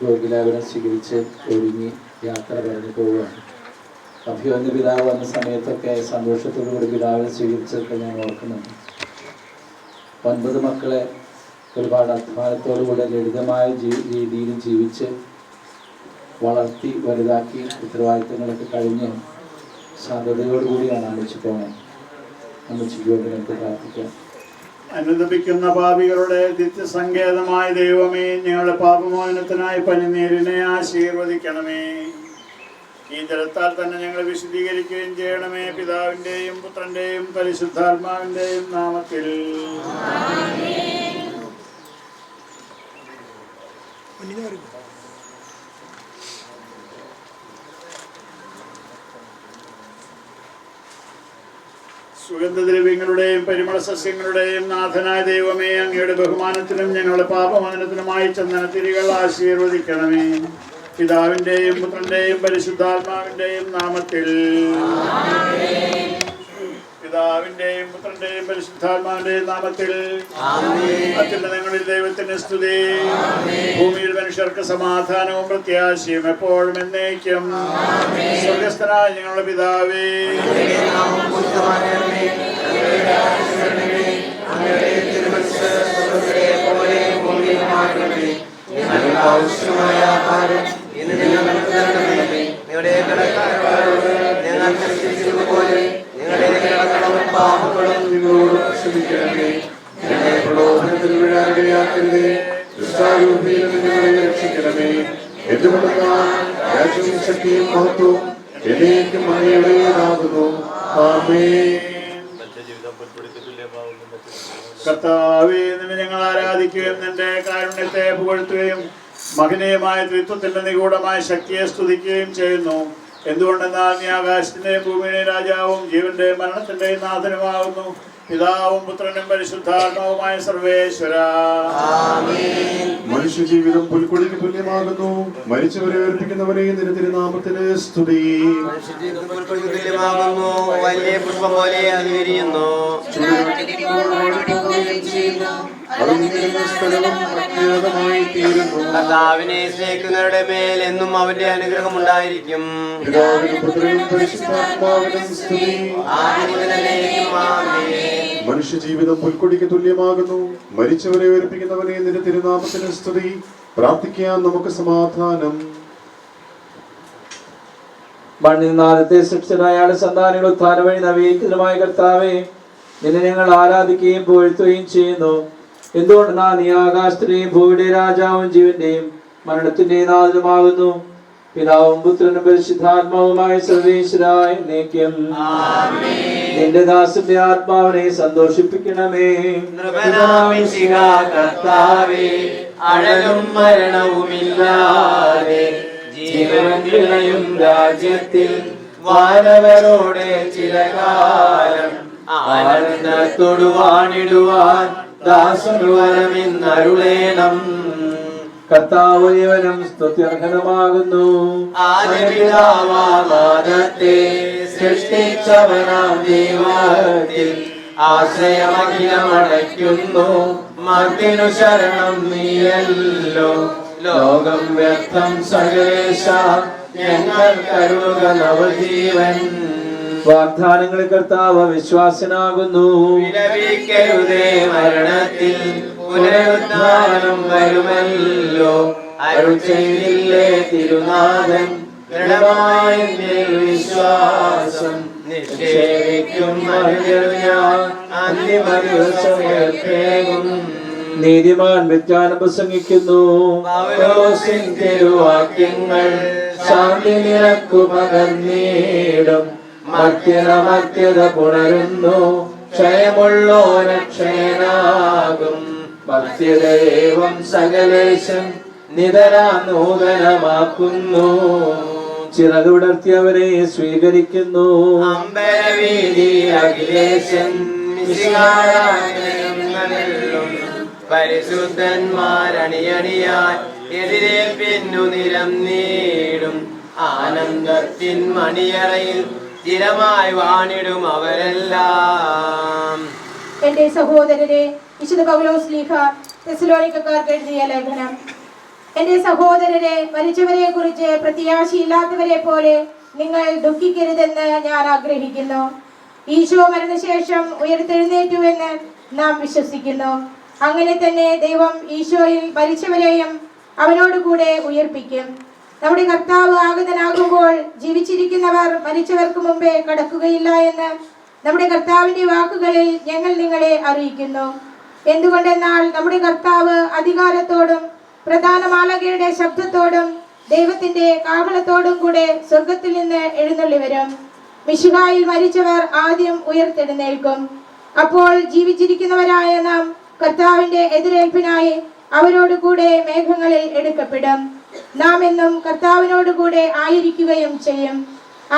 രോഗിലാവനം സ്വീകരിച്ച് ഒരുങ്ങി യാത്ര പറഞ്ഞു പോവുകയാണ്. അഭിവന്യ പിതാവ് വന്ന സമയത്തൊക്കെ സന്തോഷത്തോടുകൂടി പിതാവിനെ സ്വീകരിച്ചതൊക്കെ ഞാൻ ഓർക്കുന്നുണ്ട്. 9 മക്കളെ ഒരുപാട് അധ്വാനത്തോടുകൂടി ലളിതമായ രീതിയിൽ ജീവിച്ച് വളർത്തി വലുതാക്കി ഉത്തരവാദിത്തങ്ങളൊക്കെ കഴിഞ്ഞ് ശാന്തതയോടുകൂടിയാണ് അമ്മച്ചി പോകുന്നത്. അമ്മച്ചിക്ക് വേണ്ടി നമുക്ക് പ്രാർത്ഥിക്കാം. അനുദപിക്കുന്ന പാപികളുടെ നിത്യസങ്കേതമായ ദൈവമേ, ഞങ്ങളുടെ പാപമോചനത്തിനായി പനിനീരിനെ ആശീർവദിക്കണമേ. ഈ ജലത്താൽ തന്നെ ഞങ്ങൾ വിശുദ്ധീകരിക്കുകയും ചെയ്യണമേ. പിതാവിൻ്റെയും പുത്രൻ്റെയും പരിശുദ്ധാത്മാവിൻ്റെയും നാമത്തിൽ. സുഗന്ധദ്രവ്യങ്ങളുടെയും പരിമള സസ്യങ്ങളുടെയും നാഥനായ ദൈവമേ, അങ്ങയുടെ ബഹുമാനത്തിനും ഞങ്ങളുടെ പാപമോചനത്തിനുമായി ചന്ദനത്തിരികൾ ആശീർവദിക്കണമേ. പിതാവിൻ്റെയും പുത്രൻ്റെയും പരിശുദ്ധാത്മാവിൻ്റെയും നാമത്തിൽ. പിതാവിൻ്റെയും പുത്രൻ്റെയും പരിശുദ്ധാത്മാവിൻ്റെയും നാമത്തിൽ. അത്യുന്നതങ്ങളിൽ ദൈവത്തിന് സ്തുതി, ഭൂമിയിൽ മനുഷ്യർക്ക് സമാധാനവും പ്രത്യാശയും എപ്പോഴും എന്നേക്കും. സ്വർഗസ്ഥനായ ഞങ്ങളുടെ പിതാവേ, ആവശ്യമായ ആഹാരം ഇന്ന് ഞങ്ങൾക്ക് തരണമേ. ഞങ്ങളുടെ കടക്കാരോട് ഞങ്ങൾ ക്ഷമിച്ചതുപോലെ ഞങ്ങളുടെ കടങ്ങളും പാപങ്ങളും നിങ്ങളോട് ക്ഷമിക്കണമേ. ഞങ്ങളെ പ്രലോഭനത്തിൽ വീഴാനിടയാക്കരുതേ, ദുഷ്ടാരൂപിയിൽ നിന്ന് ഞങ്ങളെ രക്ഷിക്കണമേ. എന്തുകൊണ്ടെന്നാൽ രാജ്യവും ശക്തിയും മഹത്വവും എന്നേക്കും അങ്ങയുടേതാകുന്നു. ആമേൻ. കർത്താവേ, നിന്നെ ഞങ്ങൾ ആരാധിക്കുകയും നിന്റെ കാരുണ്യത്തെ പുകഴ്ത്തുകയും മഹനീയമായ ത്രിത്വത്തിന്റെ നിഗൂഢമായ ശക്തിയെ സ്തുതിക്കുകയും ചെയ്യുന്നു. എന്തുകൊണ്ടെന്നാൽ നീ ആകാശത്തിന്റെയും ഭൂമിയുടെയും രാജാവും ജീവന്റെയും മരണത്തിന്റെയും നാഥനുമാകുന്നു. പിതാവും പുത്രനും പരിശുദ്ധാത്മാവുമായ സർവേശ്വര. മനുഷ്യജീവിതം പുൽക്കൊടിക്ക് തുല്യമാകുന്നു. മരിച്ചവരെ ഉയർപ്പിക്കുന്നവരെ നിന്റെ തിരുനാമത്തിന് സ്തുതി. മനുഷ്യജീവിതം പുൽക്കൊടിക്ക് തുല്യമാകുന്നു. വലിയ പുഷ്പം പോലെ അത് വിരിയുന്നു. കർത്താവിനെ സ്നേഹിക്കുന്നവരുടെ മേൽ എന്നും അവന്റെ അനുഗ്രഹം ഉണ്ടായിരിക്കും. മനുഷ്യജീവിതം പുൽക്കൊടിക്ക് തുല്യമാകുന്നു. മരിച്ചവരെ ഉയർപ്പിക്കുന്നവനെ നിന്റെ തിരുനാമത്തിന് സ്തുതി. പ്രാർത്ഥിക്കാൻ നമുക്ക് സമാധാനം. മണ്ണിൽ നാദത്തെ സൃഷ്ടിച്ചത് അയാളുടെ സന്താനങ്ങൾ ഉത്ഥാനം വഴി നവീകരിക്കുന്നതുമായ കർത്താവേ, നിന്നെ ഞങ്ങൾ ആരാധിക്കുകയും പുകഴ്ത്തുകയും ചെയ്യുന്നു. എന്തുകൊണ്ടെന്നാൽ നീ ആകാശത്തിന്റെയും ഭൂമിയുടെയും രാജാവും ജീവന്റെയും മരണത്തിന്റെയും നാഥനുമാകുന്നു. പിതാവും പുത്രനും പരിശുദ്ധാത്മാവുമായ സർവേശ്വരായ എന്നേക്കും. ആമേൻ. നിന്റെ ദാസന്റെ ആത്മാവിനെ സന്തോഷിപ്പിക്കണമേ. നൃപനാമിശിഹ കർത്താവേ, അഴലും മരണവുമില്ലാതെ ജീവൻ വിളയും രാജ്യത്തിൽ വാനവരോടെ ചിരകാലം ആനന്ദത്തോടു വാണിടുവാൻ ദാസനു വരമിന്നരുളേണം. കർത്താവ് യവനം സ്തുത്യർഹനമാകുന്നു. ആദിപിതാവാദത്തെ സൃഷ്ടിച്ചവനാം ദൈവത്തിൽ ആശ്രയമഖിലമടയ്ക്കുന്നു. മർത്തിനു ശരണം നീയല്ലോ. ലോകം വ്യർത്ഥം സകലേശ, ഞങ്ങൾ കരുണ നവജീവൻ. വാഗ്ദാനങ്ങളിൽ കർത്താവ് വിശ്വാസനാകുന്നു. വിലപിക്കരുതേ മരണത്തിൽ, പുനരുദ്ധാനം വരുമല്ലോ. അരുൾ ചെയ്തില്ലേ തിരുനാഥൻ, ദൃഢമായ വിശ്വാസം നിക്ഷേപിക്കും മനുഷ്യർ ഞാൻ അന്തിമ ദിവസമേൽക്കേകും. നീതിമാൻ വിജ്ഞാനം പ്രസംഗിക്കുന്നു. പൗലോസിൻ തിരുവാക്യങ്ങൾ ശാന്തി നിനക്കു പകർന്നിടും. മർത്യത പുണരുന്നു, ക്ഷയമുള്ളോരക്ഷയനാകും. ഭക്തിദേവം സകലേശൻ നിതരാ നൂതനമാക്കുന്നു. ചിറക് വിടർത്തിയവരെ സ്വീകരിക്കുന്നു. അമ്പരവീതി അഖിലേശൻ പരിശുദ്ധന്മാരണിയണിയാൻ എതിരേൽപ്പിന്നു നിരം നീടും. ആനന്ദത്തിൻ മണിയറയിൽ സ്ഥിരമായി വാണിടും അവരെല്ലാം. എന്റെ സഹോദരരെ, വിശുദ്ധ പൗലോസ് ശ്ലീഹ തെസ്സലോനിക്കക്കാർക്ക് എഴുതിയ ലേഖനം. എന്റെ സഹോദരരെ, മരിച്ചവരെ കുറിച്ച് പ്രത്യാശയില്ലാത്തവരെ പോലെ നിങ്ങൾ ദുഃഖിക്കരുതെന്ന് ഞാൻ ആഗ്രഹിക്കുന്നു. ഈശോ മരണശേഷം ഉയർത്തെഴുന്നേറ്റുവെന്ന് നാം വിശ്വസിക്കുന്നു. അങ്ങനെ തന്നെ ദൈവം ഈശോയിൽ മരിച്ചവരെയും അവനോട് കൂടെ ഉയർപ്പിക്കും. നമ്മുടെ കർത്താവ് ആഗതനാകുമ്പോൾ ജീവിച്ചിരിക്കുന്നവർ മരിച്ചവർക്ക് മുമ്പേ കടക്കുകയില്ല എന്ന് നമ്മുടെ കർത്താവിന്റെ വാക്കുകളിൽ ഞങ്ങൾ നിങ്ങളെ അറിയിക്കുന്നു. എന്തുകൊണ്ടെന്നാൽ നമ്മുടെ കർത്താവ് അധികാരത്തോടും പ്രധാന മാലാഖയുടെ ശബ്ദത്തോടും ദൈവത്തിന്റെ കാഹളത്തോടും കൂടെ സ്വർഗത്തിൽ നിന്ന് എഴുന്നള്ളി വരും. മിശിഹായിൽ മരിച്ചവർ ആദ്യം ഉയർത്തെഴുന്നേൽക്കും. അപ്പോൾ ജീവിച്ചിരിക്കുന്നവരായ നാം കർത്താവിന്റെ എതിരേൽപ്പിനായി അവരോട് കൂടെ മേഘങ്ങളിൽ എടുക്കപ്പെടും. നാം എന്നും കർത്താവിനോട് കൂടെ ആയിരിക്കുകയും ചെയ്യും.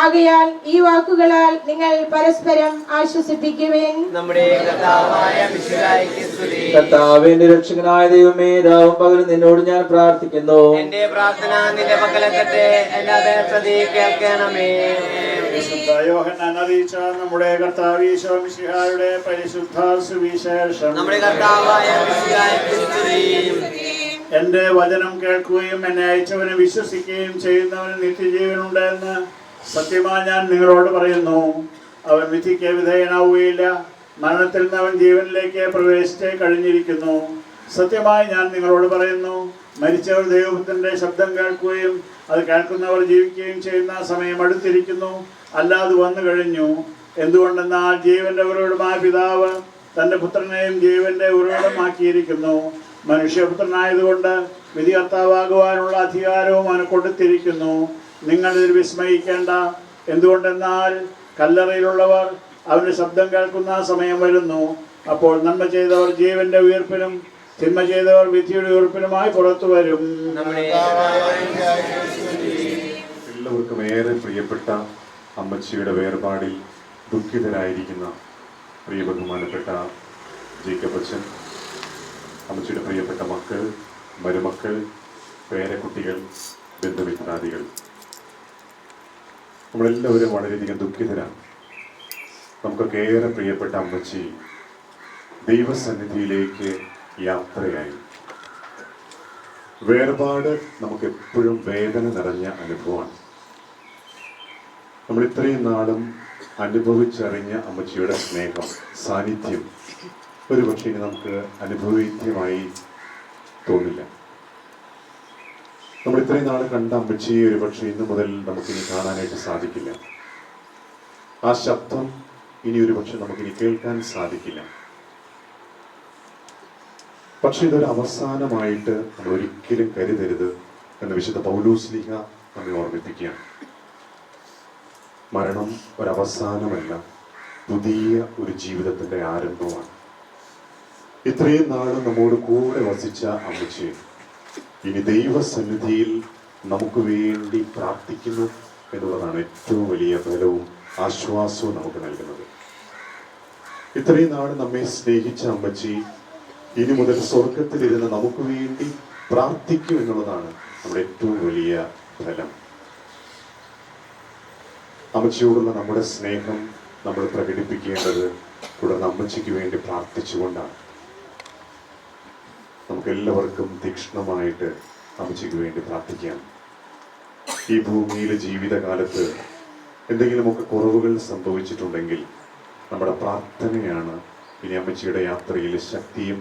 ആകയാൽ ഈ വാക്കുകളാൽ നിങ്ങൾ പരസ്പരം ആശ്വസിപ്പിക്കുവേൻ. നമ്മുടെ കർത്താവായ മിശിഹായ്ക്ക് സ്തുതി. കർത്താവിന്റെ രക്ഷകനായ ദൈവമേ, രാവും പകലും നിന്നോട് ഞാൻ പ്രാർത്ഥിക്കുന്നു. എന്റെ പ്രാർത്ഥന നിന്റെ പക്കലെത്തട്ടെ. എല്ലാ പ്രതി കേൾക്കണമേ. വിശുദ്ധ യോഹന്നാൻ അറിയിച്ച നമ്മുടെ കർത്താവ് ഈശോ മിശിഹായുടെ പരിശുദ്ധ സുവിശേഷം. നമ്മുടെ കർത്താവായ മിശിഹായ്ക്ക് സ്തുതി. എന്റെ വചനം കേൾക്കുകയും എന്നെ അയച്ചവനെ വിശ്വസിക്കുകയും ചെയ്യുന്നവന് നിത്യജീവനുണ്ട് എന്ന് സത്യമായി ഞാൻ നിങ്ങളോട് പറയുന്നു. അവൻ വിധിക്ക് വിധേയനാവുകയില്ല, മരണത്തിൽ നിന്ന് അവൻ ജീവനിലേക്ക് പ്രവേശിച്ച് കഴിഞ്ഞിരിക്കുന്നു. സത്യമായി ഞാൻ നിങ്ങളോട് പറയുന്നു, മരിച്ചവർ ദൈവത്തിന്റെ ശബ്ദം കേൾക്കുകയും അത് കേൾക്കുന്നവർ ജീവിക്കുകയും ചെയ്യുന്ന സമയം അടുത്തിരിക്കുന്നു, അല്ലാതെ വന്നു കഴിഞ്ഞു. എന്തുകൊണ്ടെന്നാൽ ജീവന്റെ ഉറവിടമായ പിതാവ് തന്റെ പുത്രനെയും ജീവന്റെ ഉറവിടമാക്കിയിരിക്കുന്നു. മനുഷ്യപുത്രനായതുകൊണ്ട് വിധികർത്താവാകുവാനുള്ള അധികാരവും അവന് കൊടുത്തിരിക്കുന്നു. നിങ്ങളിതിൽ വിസ്മയിക്കേണ്ട. എന്തുകൊണ്ടെന്നാൽ കല്ലറയിലുള്ളവർ അവന്റെ ശബ്ദം കേൾക്കുന്ന സമയം വരുന്നു. അപ്പോൾ നന്മ ചെയ്തവർ ജീവന്റെ ഉയർപ്പിനും തിന്മ ചെയ്തവർ വിധിയുടെ ഉയർപ്പിനുമായി പുറത്തു വരും. എല്ലാവർക്കും ഏറെ പ്രിയപ്പെട്ട അമ്മച്ചിയുടെ വേർപാടിൽ ദുഃഖിതരായിരിക്കുന്ന പ്രിയ ബഹുമാനപ്പെട്ട ജേക്കബ് അച്ഛൻ, അമ്മച്ചിയുടെ പ്രിയപ്പെട്ട മക്കൾ, മരുമക്കൾ, പേരക്കുട്ടികൾ, ബന്ധുമിത്രാദികൾ, നമ്മളെല്ലാവരും വളരെയധികം ദുഃഖിതരാണ്. നമുക്കൊക്കെ ഏറെ പ്രിയപ്പെട്ട അമ്മച്ചി ദൈവസന്നിധിയിലേക്ക് യാത്രയായി. വേർപാട് നമുക്ക് എപ്പോഴും വേദന നിറഞ്ഞ അനുഭവമാണ്. നമ്മൾ ഇത്രയും നാളും അനുഭവിച്ചറിഞ്ഞ അമ്മച്ചിയുടെ സ്നേഹം, സാന്നിധ്യം ഒരുപക്ഷെ ഇനി നമുക്ക് അനുഭവവേദ്യമായി തോന്നില്ല. നമ്മൾ ഇത്രയും നാൾ കണ്ട അമ്മച്ചിയെ ഒരുപക്ഷെ ഇന്നു മുതൽ നമുക്കിനി കാണാനായിട്ട് സാധിക്കില്ല. ആ ശബ്ദം ഇനി ഒരുപക്ഷെ നമുക്കിനി കേൾക്കാൻ സാധിക്കില്ല. പക്ഷെ ഇതൊരു അവസാനമായിട്ട് നമ്മൾ ഒരിക്കലും കരുതരുത് എന്ന് വിശുദ്ധ പൗലോസ് ശ്ലീഹ നമ്മെ ഓർമ്മിപ്പിക്കുകയാണ്. മരണം ഒരവസാനമല്ല, പുതിയ ഒരു ജീവിതത്തിന്റെ ആരംഭമാണ്. ഇത്രയും നാളും നമ്മോട് കൂടെ വസിച്ച അമ്മച്ചി ഇനി ദൈവസന്നിധിയിൽ നമുക്ക് വേണ്ടി പ്രാർത്ഥിക്കുന്നു എന്നുള്ളതാണ് ഏറ്റവും വലിയ ബലവും ആശ്വാസവും നമുക്ക് നൽകുന്നത്. ഇത്രയും നാൾ നമ്മെ സ്നേഹിച്ച അമ്മച്ചി ഇനി മുതൽ സ്വർഗത്തിലിരുന്ന് നമുക്ക് വേണ്ടി പ്രാർത്ഥിക്കും എന്നുള്ളതാണ് നമ്മുടെ ഏറ്റവും വലിയ ഫലം. അമ്മച്ചിയോടുള്ള നമ്മുടെ സ്നേഹം നമ്മൾ പ്രകടിപ്പിക്കേണ്ടത് തുടർന്ന് അമ്മച്ചിക്ക് വേണ്ടി പ്രാർത്ഥിച്ചുകൊണ്ടാണ്. നമുക്കെല്ലാവർക്കും തീക്ഷ്ണമായിട്ട് അമ്മച്ചിക്ക് വേണ്ടി പ്രാർത്ഥിക്കാം. ഈ ഭൂമിയിലെ ജീവിതകാലത്ത് എന്തെങ്കിലുമൊക്കെ കുറവുകൾ സംഭവിച്ചിട്ടുണ്ടെങ്കിൽ നമ്മുടെ പ്രാർത്ഥനയാണ് ഇനി അമ്മച്ചിയുടെ യാത്രയിൽ ശക്തിയും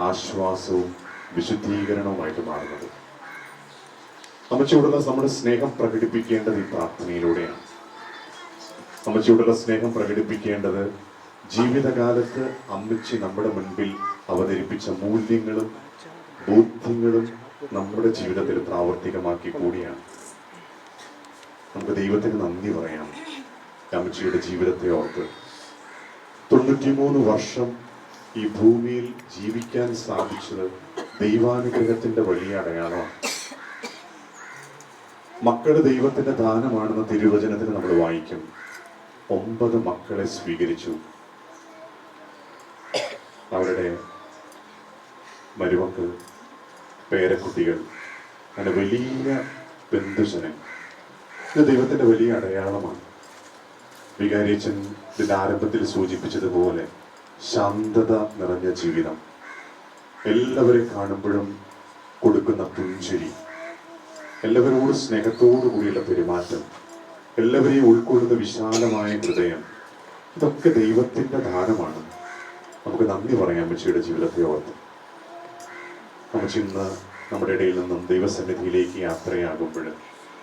ആശ്വാസവും വിശുദ്ധീകരണവുമായിട്ട് മാറുന്നത്. അമ്മച്ചിയോടുള്ള നമ്മുടെ സ്നേഹം പ്രകടിപ്പിക്കേണ്ടത് ഈ പ്രാർത്ഥനയിലൂടെയാണ്. അമ്മച്ചിയോടുള്ള സ്നേഹം പ്രകടിപ്പിക്കേണ്ടത് ജീവിതകാലത്ത് അമ്മച്ചി നമ്മുടെ മുൻപിൽ അവതരിപ്പിച്ച മൂല്യങ്ങളും ബോധ്യങ്ങളും നമ്മുടെ ജീവിതത്തിൽ പ്രാവർത്തികമാക്കി കൂടിയാണ്. നമുക്ക് ദൈവത്തിന് നന്ദി പറയാം. അമ്മച്ചിയുടെ ജീവിതത്തെ ഓർത്ത് 93 വർഷം ഈ ഭൂമിയിൽ ജീവിക്കാൻ സാധിച്ചത് ദൈവാനുഗ്രഹത്തിന്റെ വലിയ അടയാളമാണ്. മക്കളുടെ ദൈവത്തിന്റെ ദാനമാണെന്ന തിരുവചനത്തിന് നമ്മൾ വായിക്കും. 9 മക്കളെ സ്വീകരിച്ചു. അവരുടെ മരുമക്കൾ, പേരക്കുട്ടികൾ, അങ്ങനെ വലിയ ബന്ധുജനൻ. ഇത് ദൈവത്തിന്റെ വലിയ അടയാളമാണ്. വികാരിയച്ഛൻ ഇതിന്റെ ആരംഭത്തിൽ സൂചിപ്പിച്ചതുപോലെ ശാന്തത നിറഞ്ഞ ജീവിതം, എല്ലാവരെയും കാണുമ്പോഴും കൊടുക്കുന്ന പുഞ്ചിരി, എല്ലാവരോടും സ്നേഹത്തോടു കൂടിയുള്ള പെരുമാറ്റം, എല്ലാവരെയും ഉൾക്കൊള്ളുന്ന വിശാലമായ ഹൃദയം, ഇതൊക്കെ ദൈവത്തിന്റെ ദാനമാണ്. നമുക്ക് നന്ദി പറയാം അമ്മച്ചിയുടെ ജീവിതത്തെ ഓർത്ത്. അമ്മച്ചി ഇന്ന് നമ്മുടെ ഇടയിൽ നിന്നും ദൈവസന്നിധിയിലേക്ക് യാത്രയാകുമ്പോൾ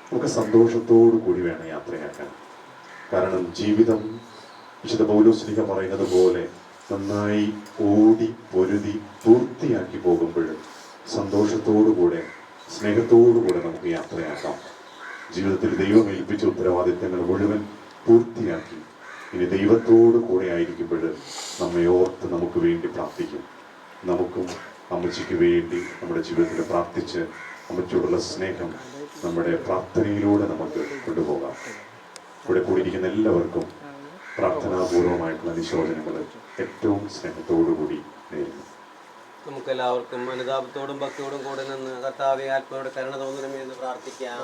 നമുക്ക് സന്തോഷത്തോടു കൂടി വേണം യാത്രയാക്കാൻ. കാരണം ജീവിതം വിശുദ്ധ പൗലോസ്ലീഹ പറയുന്നത് പോലെ നന്നായി ഓടി പൊരുതി പൂർത്തിയാക്കി പോകുമ്പോൾ സന്തോഷത്തോടുകൂടെ സ്നേഹത്തോടുകൂടെ നമുക്ക് യാത്രയാക്കാം. ജീവിതത്തിൽ ദൈവം ഏൽപ്പിച്ച ഉത്തരവാദിത്തങ്ങൾ മുഴുവൻ പൂർത്തിയാക്കി ഇനി ദൈവത്തോടു കൂടെ ആയിരിക്കുമ്പോൾ നമ്മെ ഓർത്ത് നമുക്ക് വേണ്ടി പ്രാർത്ഥിക്കും. നമുക്കും അമ്മച്ചിക്ക് വേണ്ടി നമ്മുടെ ജീവിതത്തിൽ പ്രാർത്ഥിച്ച് അമ്മച്ചിയോടുള്ള സ്നേഹം നമ്മുടെ പ്രാർത്ഥനയിലൂടെ നമുക്ക് കൊണ്ടുപോകാം. ഇവിടെ കൂടിയിരിക്കുന്ന എല്ലാവർക്കും പ്രാർത്ഥനാപൂർവമായിട്ടുള്ള അനുശോചനങ്ങൾ ഏറ്റവും സ്നേഹത്തോടുകൂടി നേരുന്നു. നമുക്കെല്ലാവർക്കും അനുതാപത്തോടും ഭക്തിയോടും കൂടെ നിന്ന് കർത്താവേ ആത്മാവോട് കരുണ തോന്നണമേ എന്ന് പ്രാർത്ഥിക്കാം.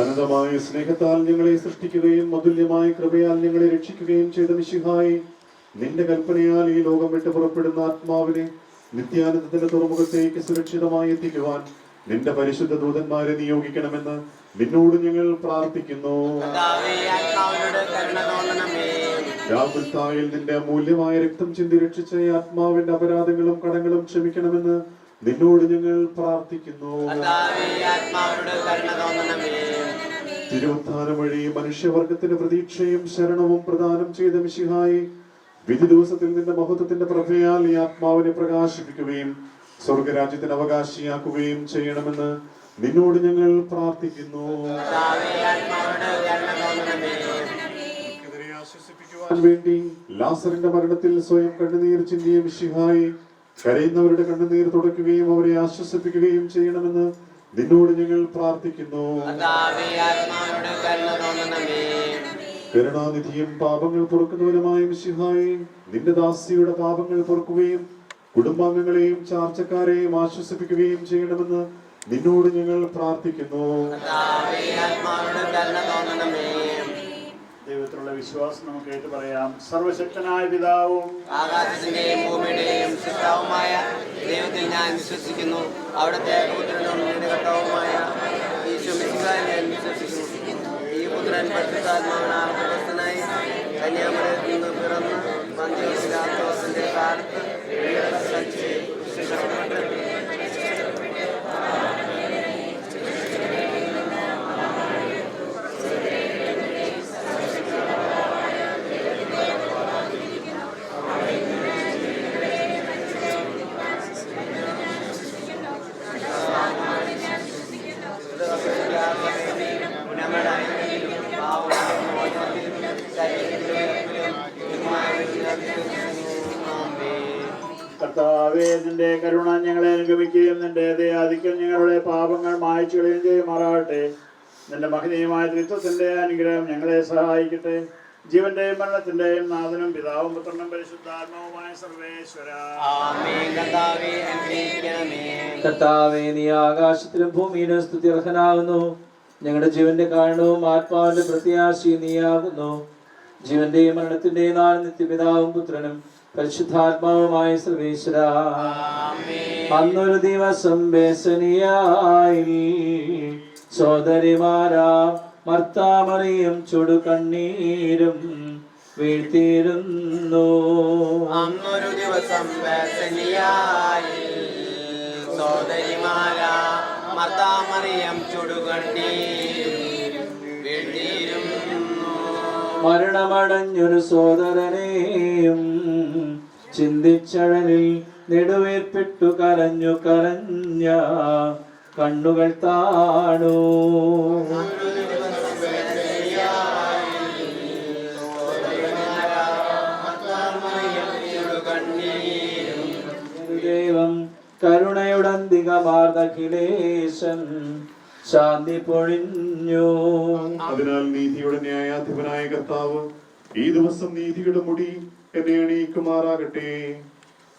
അനന്തമായ സ്നേഹത്താൽ ഞങ്ങളെ സൃഷ്ടിക്കുകയും അതുല്യമായ കൃപയാൽ ഞങ്ങളെ രക്ഷിക്കുകയും ചെയ്ത മിശിഹായി, നിന്റെ കൽപ്പനയാൽ ഈ ലോകം വിട്ട് പുറപ്പെടുന്ന ആത്മാവിനെ നിത്യാനന്ദത്തിന്റെ തുറമുഖത്തേക്ക് സുരക്ഷിതമായി എത്തിക്കുവാൻ നിന്റെ പരിശുദ്ധ ദൂതന്മാരെ നിയോഗിക്കണമെന്ന് നിന്നോട് ഞങ്ങൾ പ്രാർത്ഥിക്കുന്നു. രാഹുൽത്തായിൽ നിന്റെ അമൂല്യമായ രക്തം ചിന്തി രക്ഷിച്ച ആത്മാവിന്റെ അപരാധങ്ങളും കടങ്ങളും ക്ഷമിക്കണമെന്ന് നിന്നോട് ഞങ്ങൾ പ്രാർത്ഥിക്കുന്നു. തിരുവുത്ഥാനം വഴി മനുഷ്യവർഗത്തിന് പ്രതീക്ഷയും ശരണവും പ്രദാനം ചെയ്ത മിശിഹായി, വിധി ദിവസത്തിൽ നിന്റെ മഹത്വത്തിന്റെ പ്രഭയാൽ ഈ ആത്മാവിനെ പ്രകാശിപ്പിക്കുകയും സ്വർഗരാജ്യത്തിന് അവകാശിയാക്കുകയും ചെയ്യണമെന്ന് നിന്നോട് ഞങ്ങൾ പ്രാർത്ഥിക്കുന്നു. ആശ്വസിപ്പിക്കുവാൻ വേണ്ടി ലാസറിന്റെ മരണത്തിൽ സ്വയം കണ്ണുനീർ ചിന്തിയ മിശിഹായി, കരയുന്നവരുടെ കണ്ണുനീർ തുടയ്ക്കുകയും അവരെ ആശ്വസിപ്പിക്കുകയും ചെയ്യണമെന്ന് നിന്നോട് ഞങ്ങൾ പ്രാർത്ഥിക്കുന്നു. കരുണാനിധിയും പാപങ്ങൾ പൊറുക്കുന്നവരുമായ മിശിഹായി, നിന്റെ ദാസിയുടെ പാപങ്ങൾ പൊറുക്കുകയും കുടുംബാംഗങ്ങളെയും ചാർച്ചക്കാരെയും ആശ്വസിപ്പിക്കുകയും ചെയ്യണമെന്ന് നിന്നോട് ഞങ്ങൾ പ്രാർത്ഥിക്കുന്നു. ദൈവത്തിലുള്ള വിശ്വാസം നമുക്ക് ഏറ്റു പറയാം. സർവശക്തനായ പിതാവും ആകാശത്തിന്റെയും ഭൂമിയുടെയും സൃഷ്ടാവുമായ ദൈവത്തിൽ ഞാൻ വിശ്വസിക്കുന്നു. അവിടുത്തെ പുത്രനും കർത്താവുമായ ഈശോ മിശിഹായിൽ ഞാൻ വിശ്വസിക്കുന്നു. ഈ പുത്രൻ പരിശുദ്ധാത്മാവിനാൽ പ്രശസ്തനായി കന്യാമറിയത്തിൽ നിന്ന് പിറന്ന് പന്തിയോസ് പിലാത്തോസിന്റെ കാലത്ത് കർത്താവേ, നിന്റെ കരുണ ഞങ്ങളെ അനുഗമിക്കുകയും നിന്റെ ദയാധിക്യം ഞങ്ങളുടെ പാപങ്ങൾ മായ്ച്ചു കളയുകയും ചെയ്യുമാറാകട്ടെ. നിന്റെ മഹനീയമായ ത്രിത്വത്തിന്റെ അനുഗ്രഹം ഞങ്ങളെ സഹായിക്കട്ടെ. ജീവന്റെയും മരണത്തിന്റെയും നാഥനും പിതാവും പുത്രനും പരിശുദ്ധാത്മാവുമായ സർവേശ്വര. കർത്താവേ, നീ ആകാശത്തിലും ഭൂമിയിലും സ്തുതി അർഹനാകുന്നു. ഞങ്ങളുടെ ജീവന്റെ കാരണവും ആത്മാവിന്റെ പ്രത്യാശയും നീയാകുന്നു. ജീവന്റെയും മരണത്തിന്റെയും നാൾ നിത്യപിതാവും പുത്രനും പരിശുദ്ധാത്മാവുമായ സർവേശ്വര. അന്നൊരു ദിവസം ബേസനിയായി സോദരിമാരാ മർത്താമറിയും ചുടുകണ്ണീരും വീഴ്ത്തിയിരുന്നു. അന്നൊരു ദിവസം ബേസനിയായി സോദരിമാരാ മർത്താമറിയം ചുടുകണ്ണീരും വീഴ്ത്തിയിരുന്നു. മരണമടഞ്ഞൊരു സോദരനെയും ചിന്തിച്ചഴലിൽ നെടുവേർപ്പെട്ടു കരഞ്ഞു കരഞ്ഞ കണ്ണുകൾ താണു. ദൈവം കരുണയുടന്തികമാർദ്ദഖിലേശൻ ശാന്തി പൊഴിഞ്ഞു. അതിനാൽ നീതിയുടെ ന്യായാധിപനായ കർത്താവ് ഈ ദിവസം നീതിയുടെ മുടി എന്നെ എണീക്കുമാറാകട്ടെ.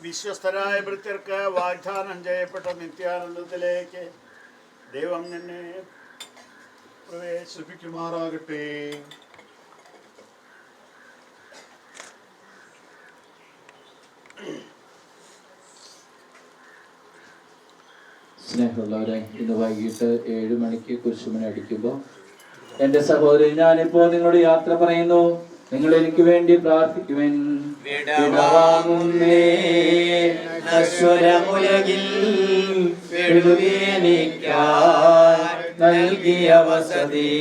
വിശ്വസ്തരായ ഭൃത്യർക്ക് വാഗ്ദാനം ചെയ്യപ്പെട്ട നിത്യാനന്ദത്തിലേക്ക് ദൈവം നിന്നെ പ്രവേശിപ്പിക്കുമാറാകട്ടെ. സ്നേഹമുള്ളവരെ, ഇന്ന് വൈകിട്ട് 7 മണിക്ക് കുരിശുമണി അടിക്കുമ്പോൾ എൻ്റെ സഹോദരി, ഞാനിപ്പോൾ നിങ്ങളോട് യാത്ര പറയുന്നു. നിങ്ങൾ എനിക്ക് വേണ്ടി പ്രാർത്ഥിക്കുവിൻ. നൽകിയ വസതി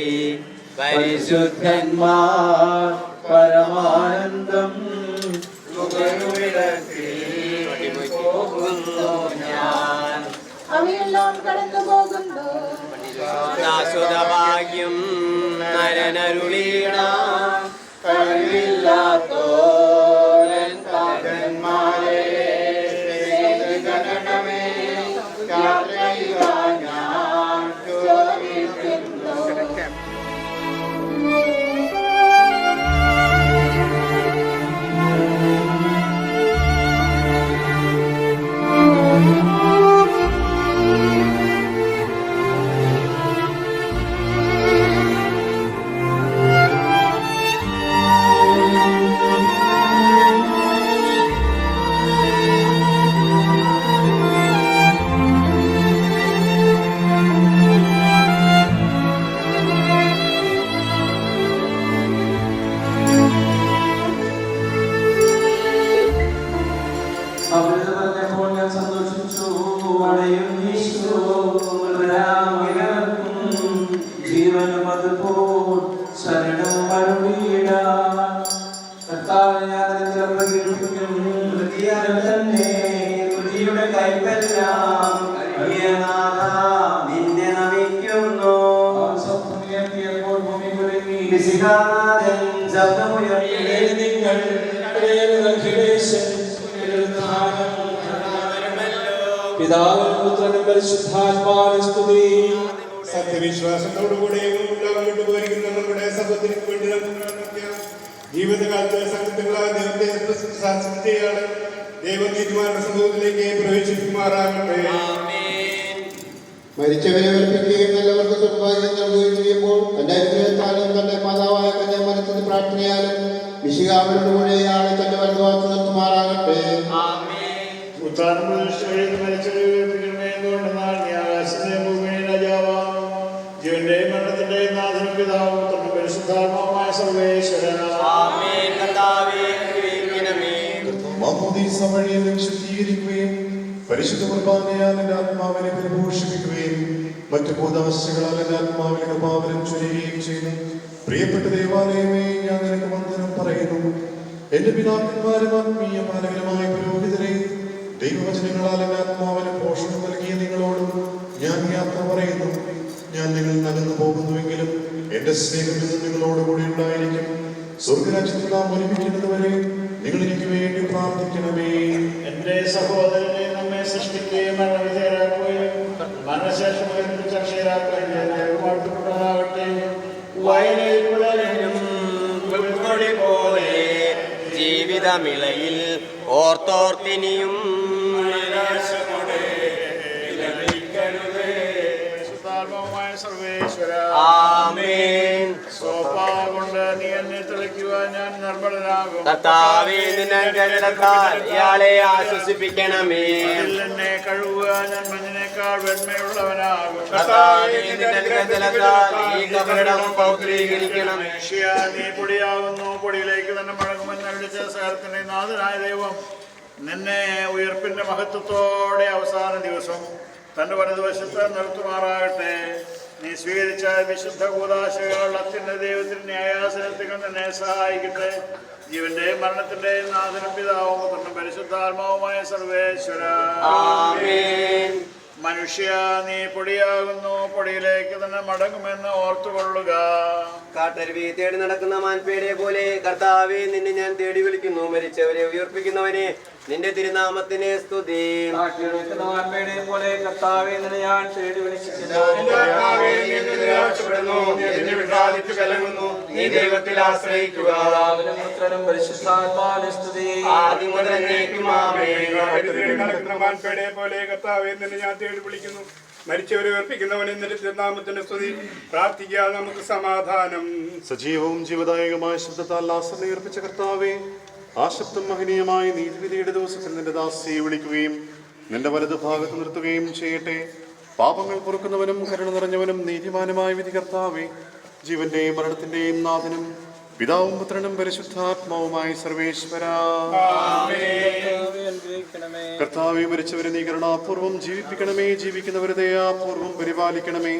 പരിശുദ്ധന്മാർ പരമാനന്ദം അവയെല്ലാം കടന്നു പോകുന്നു. ഭാഗ്യം നരനരുളീണ കഴിവില്ലാത്തോരൻ പാപന്മാരെ ഗണനമേ യാത്രയുവാൻ ഞാൻ ചോദിക്കുന്നു. പിതാവിനും പുത്രനും പരിശുദ്ധാത്മാവിനും സ്തുതി. സത്യവിശ്വാസത്തോടുകൂടെ വിട്ടുപോയിരിക്കുന്ന നമ്മുടെ സഹോദരിക്ക് വേണ്ടി ജീവിതകാലത്ത് സംഘങ്ങളായ ദൈവത്തെ ചെയ്യുകയാണ്. ദൈവനീതിമാരുടെ സമൂഹത്തിലേക്ക് പ്രവേശിക്കുമാറാകട്ടെ. മരിച്ചവരെ ഉറപ്പിക്കുകയും നല്ലവർക്ക് സ്വർഗ്ഗഭാഗ്യം നൽകുകയും ചെയ്യുമ്പോൾ തന്റെ അനുഗ്രഹത്താലും തന്റെ മാതാവായ കന്യാമരത്തിന്റെ പ്രാർത്ഥനയാലും മിശിഹാവിനോട് കൂടെയാണ് തന്റെ വലതുഭാഗത്ത് നിർത്തുമാറാകട്ടെ. ജീവന്റെയും മരണത്തിന്റെയും നാഥനും പിതാവും പുത്രനും പരിശുദ്ധാത്മാവുമായ സർവേശ്വരൻ. ശുദ്ധീകരിക്കുകയും പരിശുദ്ധ കുർബാനയാൽ എന്റെ ആത്മാവിനെ പരിപോഷിപ്പിക്കുകയും മറ്റു ഭൂതാവസ്ഥകളാൽ എന്റെ ആത്മാവിനെ കൃപാവനം ചൊല്ലുകയും ചെയ്യുന്നു. പ്രിയപ്പെട്ട ദേവാലയമേ, ഞാൻ നിനക്ക് വന്ദനം പറയുന്നു. എന്റെ പിതാക്കന്മാരും ആത്മീയ പാലകരമായ പുരോഹിതരെ, ദൈവവചനങ്ങളാൽ എന്റെ ആത്മാവിന് പോഷണം നൽകിയ നിങ്ങളോടും ഞാൻ യാത്ര പറയുന്നു. ഞാൻ നിങ്ങൾ നകന്നു പോകുന്നുവെങ്കിലും എന്റെ സ്നേഹം ഇന്ന് നിങ്ങളോടുകൂടി ഉണ്ടായിരിക്കും. സ്വർഗരാജ്യത്തിൽ നാം ഒരുമിക്കുന്നത് വരെ നിങ്ങൾ എനിക്ക് വേണ്ടി പ്രാർത്ഥിക്കണമേ. എന്റെ സഹോദരനെ നമ്മെ സൃഷ്ടിക്കുകയും മരണവിധേയരാക്കുകയും മരണശേഷം ചർച്ചയാക്കുകയും വയലിൽ പോലെ ജീവിതമിളയിൽ ഓർത്തോർത്തിനിയും സർവേശ്വര ആമേൻ. കൊണ്ട് നീ എന്നെ തെളിക്കുവാൻ ഞാൻ നിർമ്മലനാകും. കർത്താവേ, നിന്റെ അനുഗ്രഹത്താൽ ഇയാളെ ആശ്വസിപ്പിക്കണമേ. എന്നെ കഴുകുക, ഞാൻ മഞ്ഞിനേക്കാൾ വെണ്മയുള്ളവനാകും. കർത്താവേ, നിന്റെ അനുഗ്രഹത്താൽ ഈ കപടം പൗത്രീകരിക്കണമേ. നീ പൊടിയാകുന്നു, പൊടിയിലേക്ക് തന്നെ മടങ്ങുമെന്ന് വിളിച്ച സകലത്തിന്റെ നാഥനായ ദൈവം നിന്നെ ഉയർപ്പിന്റെ മഹത്വത്തോടെ അവസാന ദിവസം തന്റെ വലതുവശത്ത് നിർത്തുമാറാകട്ടെ. നീ സ്വീകരിച്ച വിശുദ്ധ കൂദാശകൾ അത്യുന്നത ദൈവത്തിന് ന്യായാസനത്തിൽ തന്നെ സഹായിക്കട്ടെ. ജീവന്റെയും മരണത്തിന്റെയും നാഥനും പിതാവും പുത്രനും പരിശുദ്ധാത്മാവുമായ സർവേശ്വര. മനുഷ്യ, നീ പൊടിയാകുന്നു, പൊടിയിലേക്ക് തന്നെ മടങ്ങുമെന്ന് ഓർത്തുകൊള്ളുക. കാട്ടരുവി തേടി നടക്കുന്ന മാൻപേടിയെ പോലെ കർത്താവേ, നിന്നെ ഞാൻ തേടി വിളിക്കുന്നു. മരിച്ചവരെ ഉയർപ്പിക്കുന്നവനെ, നിന്റെ തിരുനാമത്തിനെ സ്തുതി. പോലെ കർത്താവേ, നിന്നെ ഞാൻ തേടി വിളിക്കുന്നു. നീ ദൈവത്തിൽ ആശ്രയിക്കുക. പരിശുദ്ധാത്മാവിനെ സ്തുതി. ആദ്യം മുതൽ എന്നേക്കും ആമേൻ. മാൻപേടയെ പോലെ കർത്താവേ, നിന്നെ ഞാൻ തേടി വിളിക്കുന്നു. മരിച്ചവരെ ഉയർപ്പിക്കുന്നവൻ എന്നിട്ട് തിരുനാമത്തിന്റെ സ്തുതി. പ്രാർത്ഥിക്കുക, നമുക്ക് സമാധാനം. സജീവവും ജീവദായകമായ ശബ്ദത്താൽ ലാസറിനെ ഉയർപ്പിച്ച കർത്താവേ, ആ ശബ്ദം മഹനീയമായ നീതിവിധിയുടെ ദിവസത്തിൽ നിന്റെ ദാസിയെ വിളിക്കുകയും നിന്റെ വലതു ഭാഗത്ത് നിർത്തുകയും ചെയ്യട്ടെ. പാപങ്ങൾ പൊറുക്കുന്നവനും കരുണ നിറഞ്ഞവനും നീതിമാനുമായ വിധി കർത്താവേ, ജീവന്റെയും മരണത്തിന്റെയും നാഥനും പിതാവും പുത്രനും പരിശുദ്ധാത്മാവുമായി സർവേശ്വര. കർത്താവേ, മരിച്ചവരെ നീ കരുണാപൂർവം ജീവിപ്പിക്കണമേ. ജീവിക്കുന്നവരെ ദയാപൂർവം പരിപാലിക്കണമേ.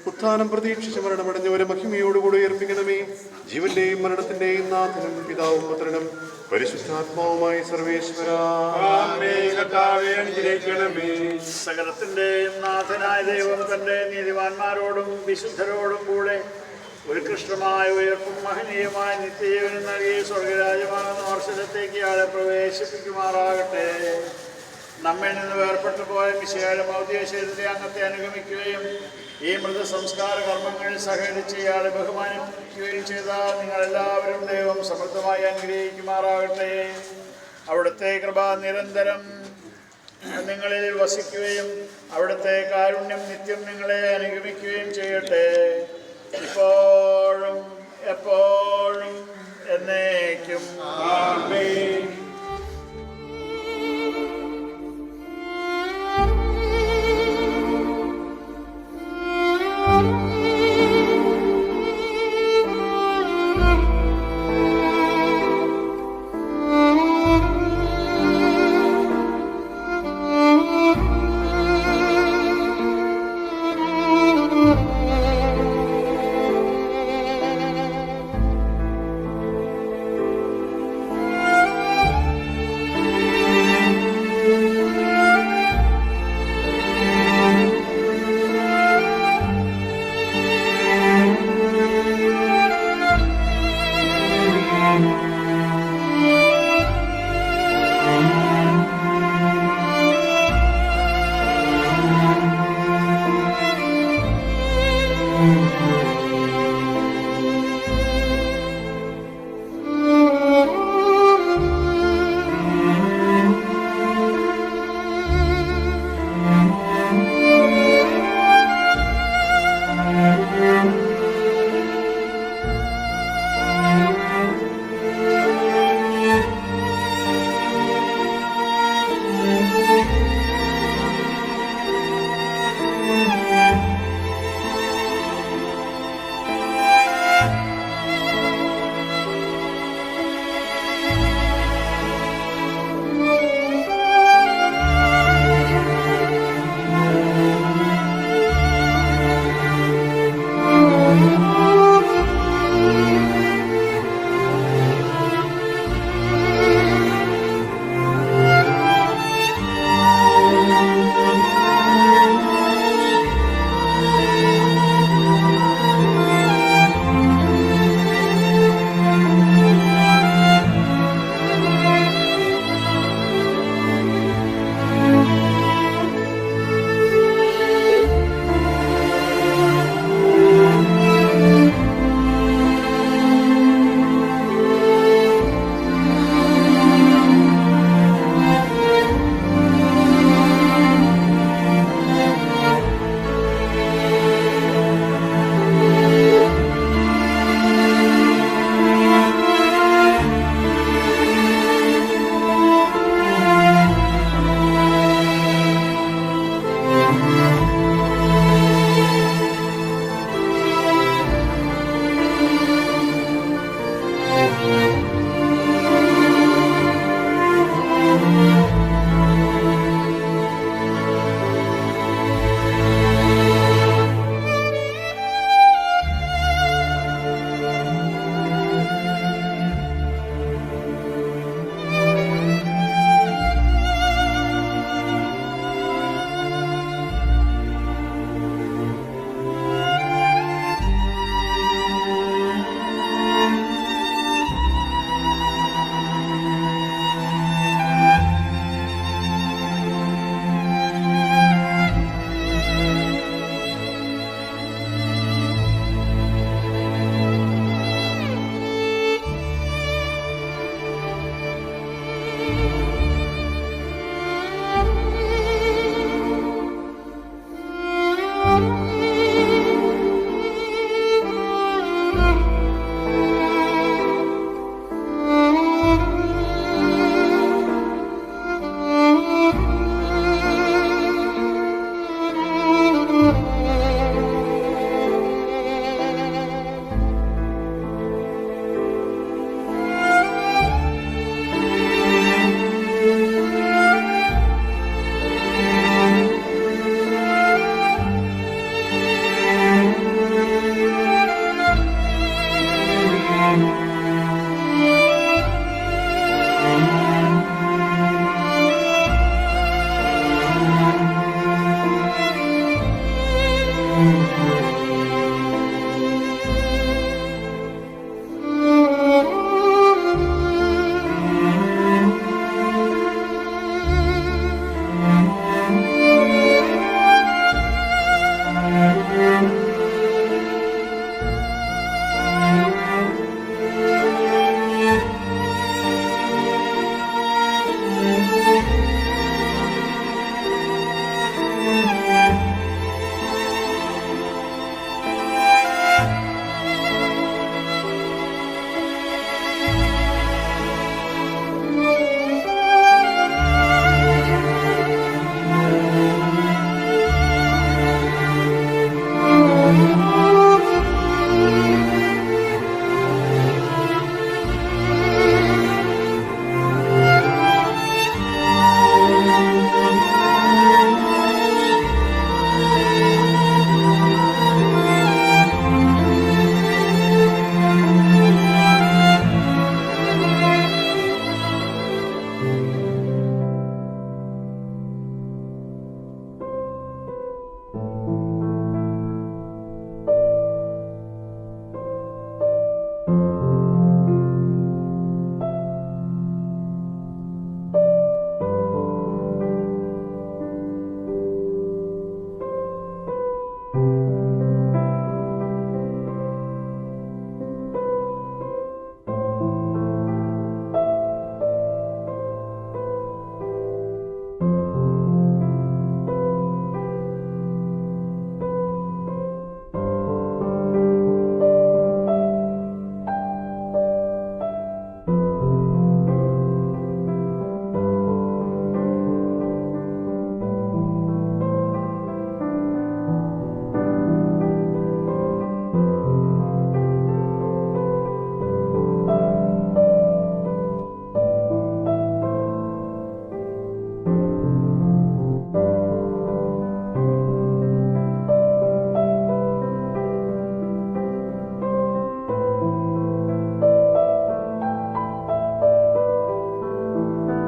ഉത്ഥാനം പ്രതീക്ഷിച്ച് മരണമടഞ്ഞവരെ മഹിമയോടുകൂടി ഉയർപ്പിക്കണമേ. ജീവന്റെയും മരണത്തിന്റെയും നാഥനും പിതാവും പുത്രനും പരിശുദ്ധാത്മാവുമായി സർവേശ്വര. സകലത്തിന്റെയും നാഥനായ ദൈവം തന്റെ നീതിമാന്മാരോടും വിശുദ്ധരോടും കൂടെ ഉത്കൃഷ്ടമായ ഉയർപ്പും മഹനീയമായ നിത്യജീവനും നൽകി സ്വർഗരാജ്യമാകുന്ന വർഷത്തേക്ക് ആളെ പ്രവേശിപ്പിക്കുമാറാകട്ടെ. നമ്മിൽ നിന്ന് വേർപെട്ടു പോയ മിശിഹായുടെ ഭൗതിക ശരീരത്തെ അംഗത്തെ അനുഗമിക്കുകയും ഈ മൃതസംസ്കാര കർമ്മങ്ങളിൽ സഹകരിച്ച് ഇയാളെ ബഹുമാനിക്കുകയും ചെയ്ത നിങ്ങളെല്ലാവരും ദൈവം സമൃദ്ധമായി അനുഗ്രഹിക്കുമാറാകട്ടെ. അവിടുത്തെ കൃപ നിരന്തരം നിങ്ങളിൽ വസിക്കുകയും അവിടുത്തെ കാരുണ്യം നിത്യം നിങ്ങളെ അനുഗമിക്കുകയും ചെയ്യട്ടെ. ഇപ്പോഴും എപ്പോഴും എന്നേക്കും. ആമേൻ.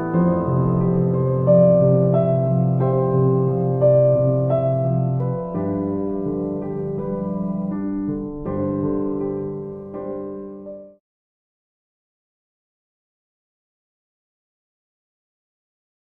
ും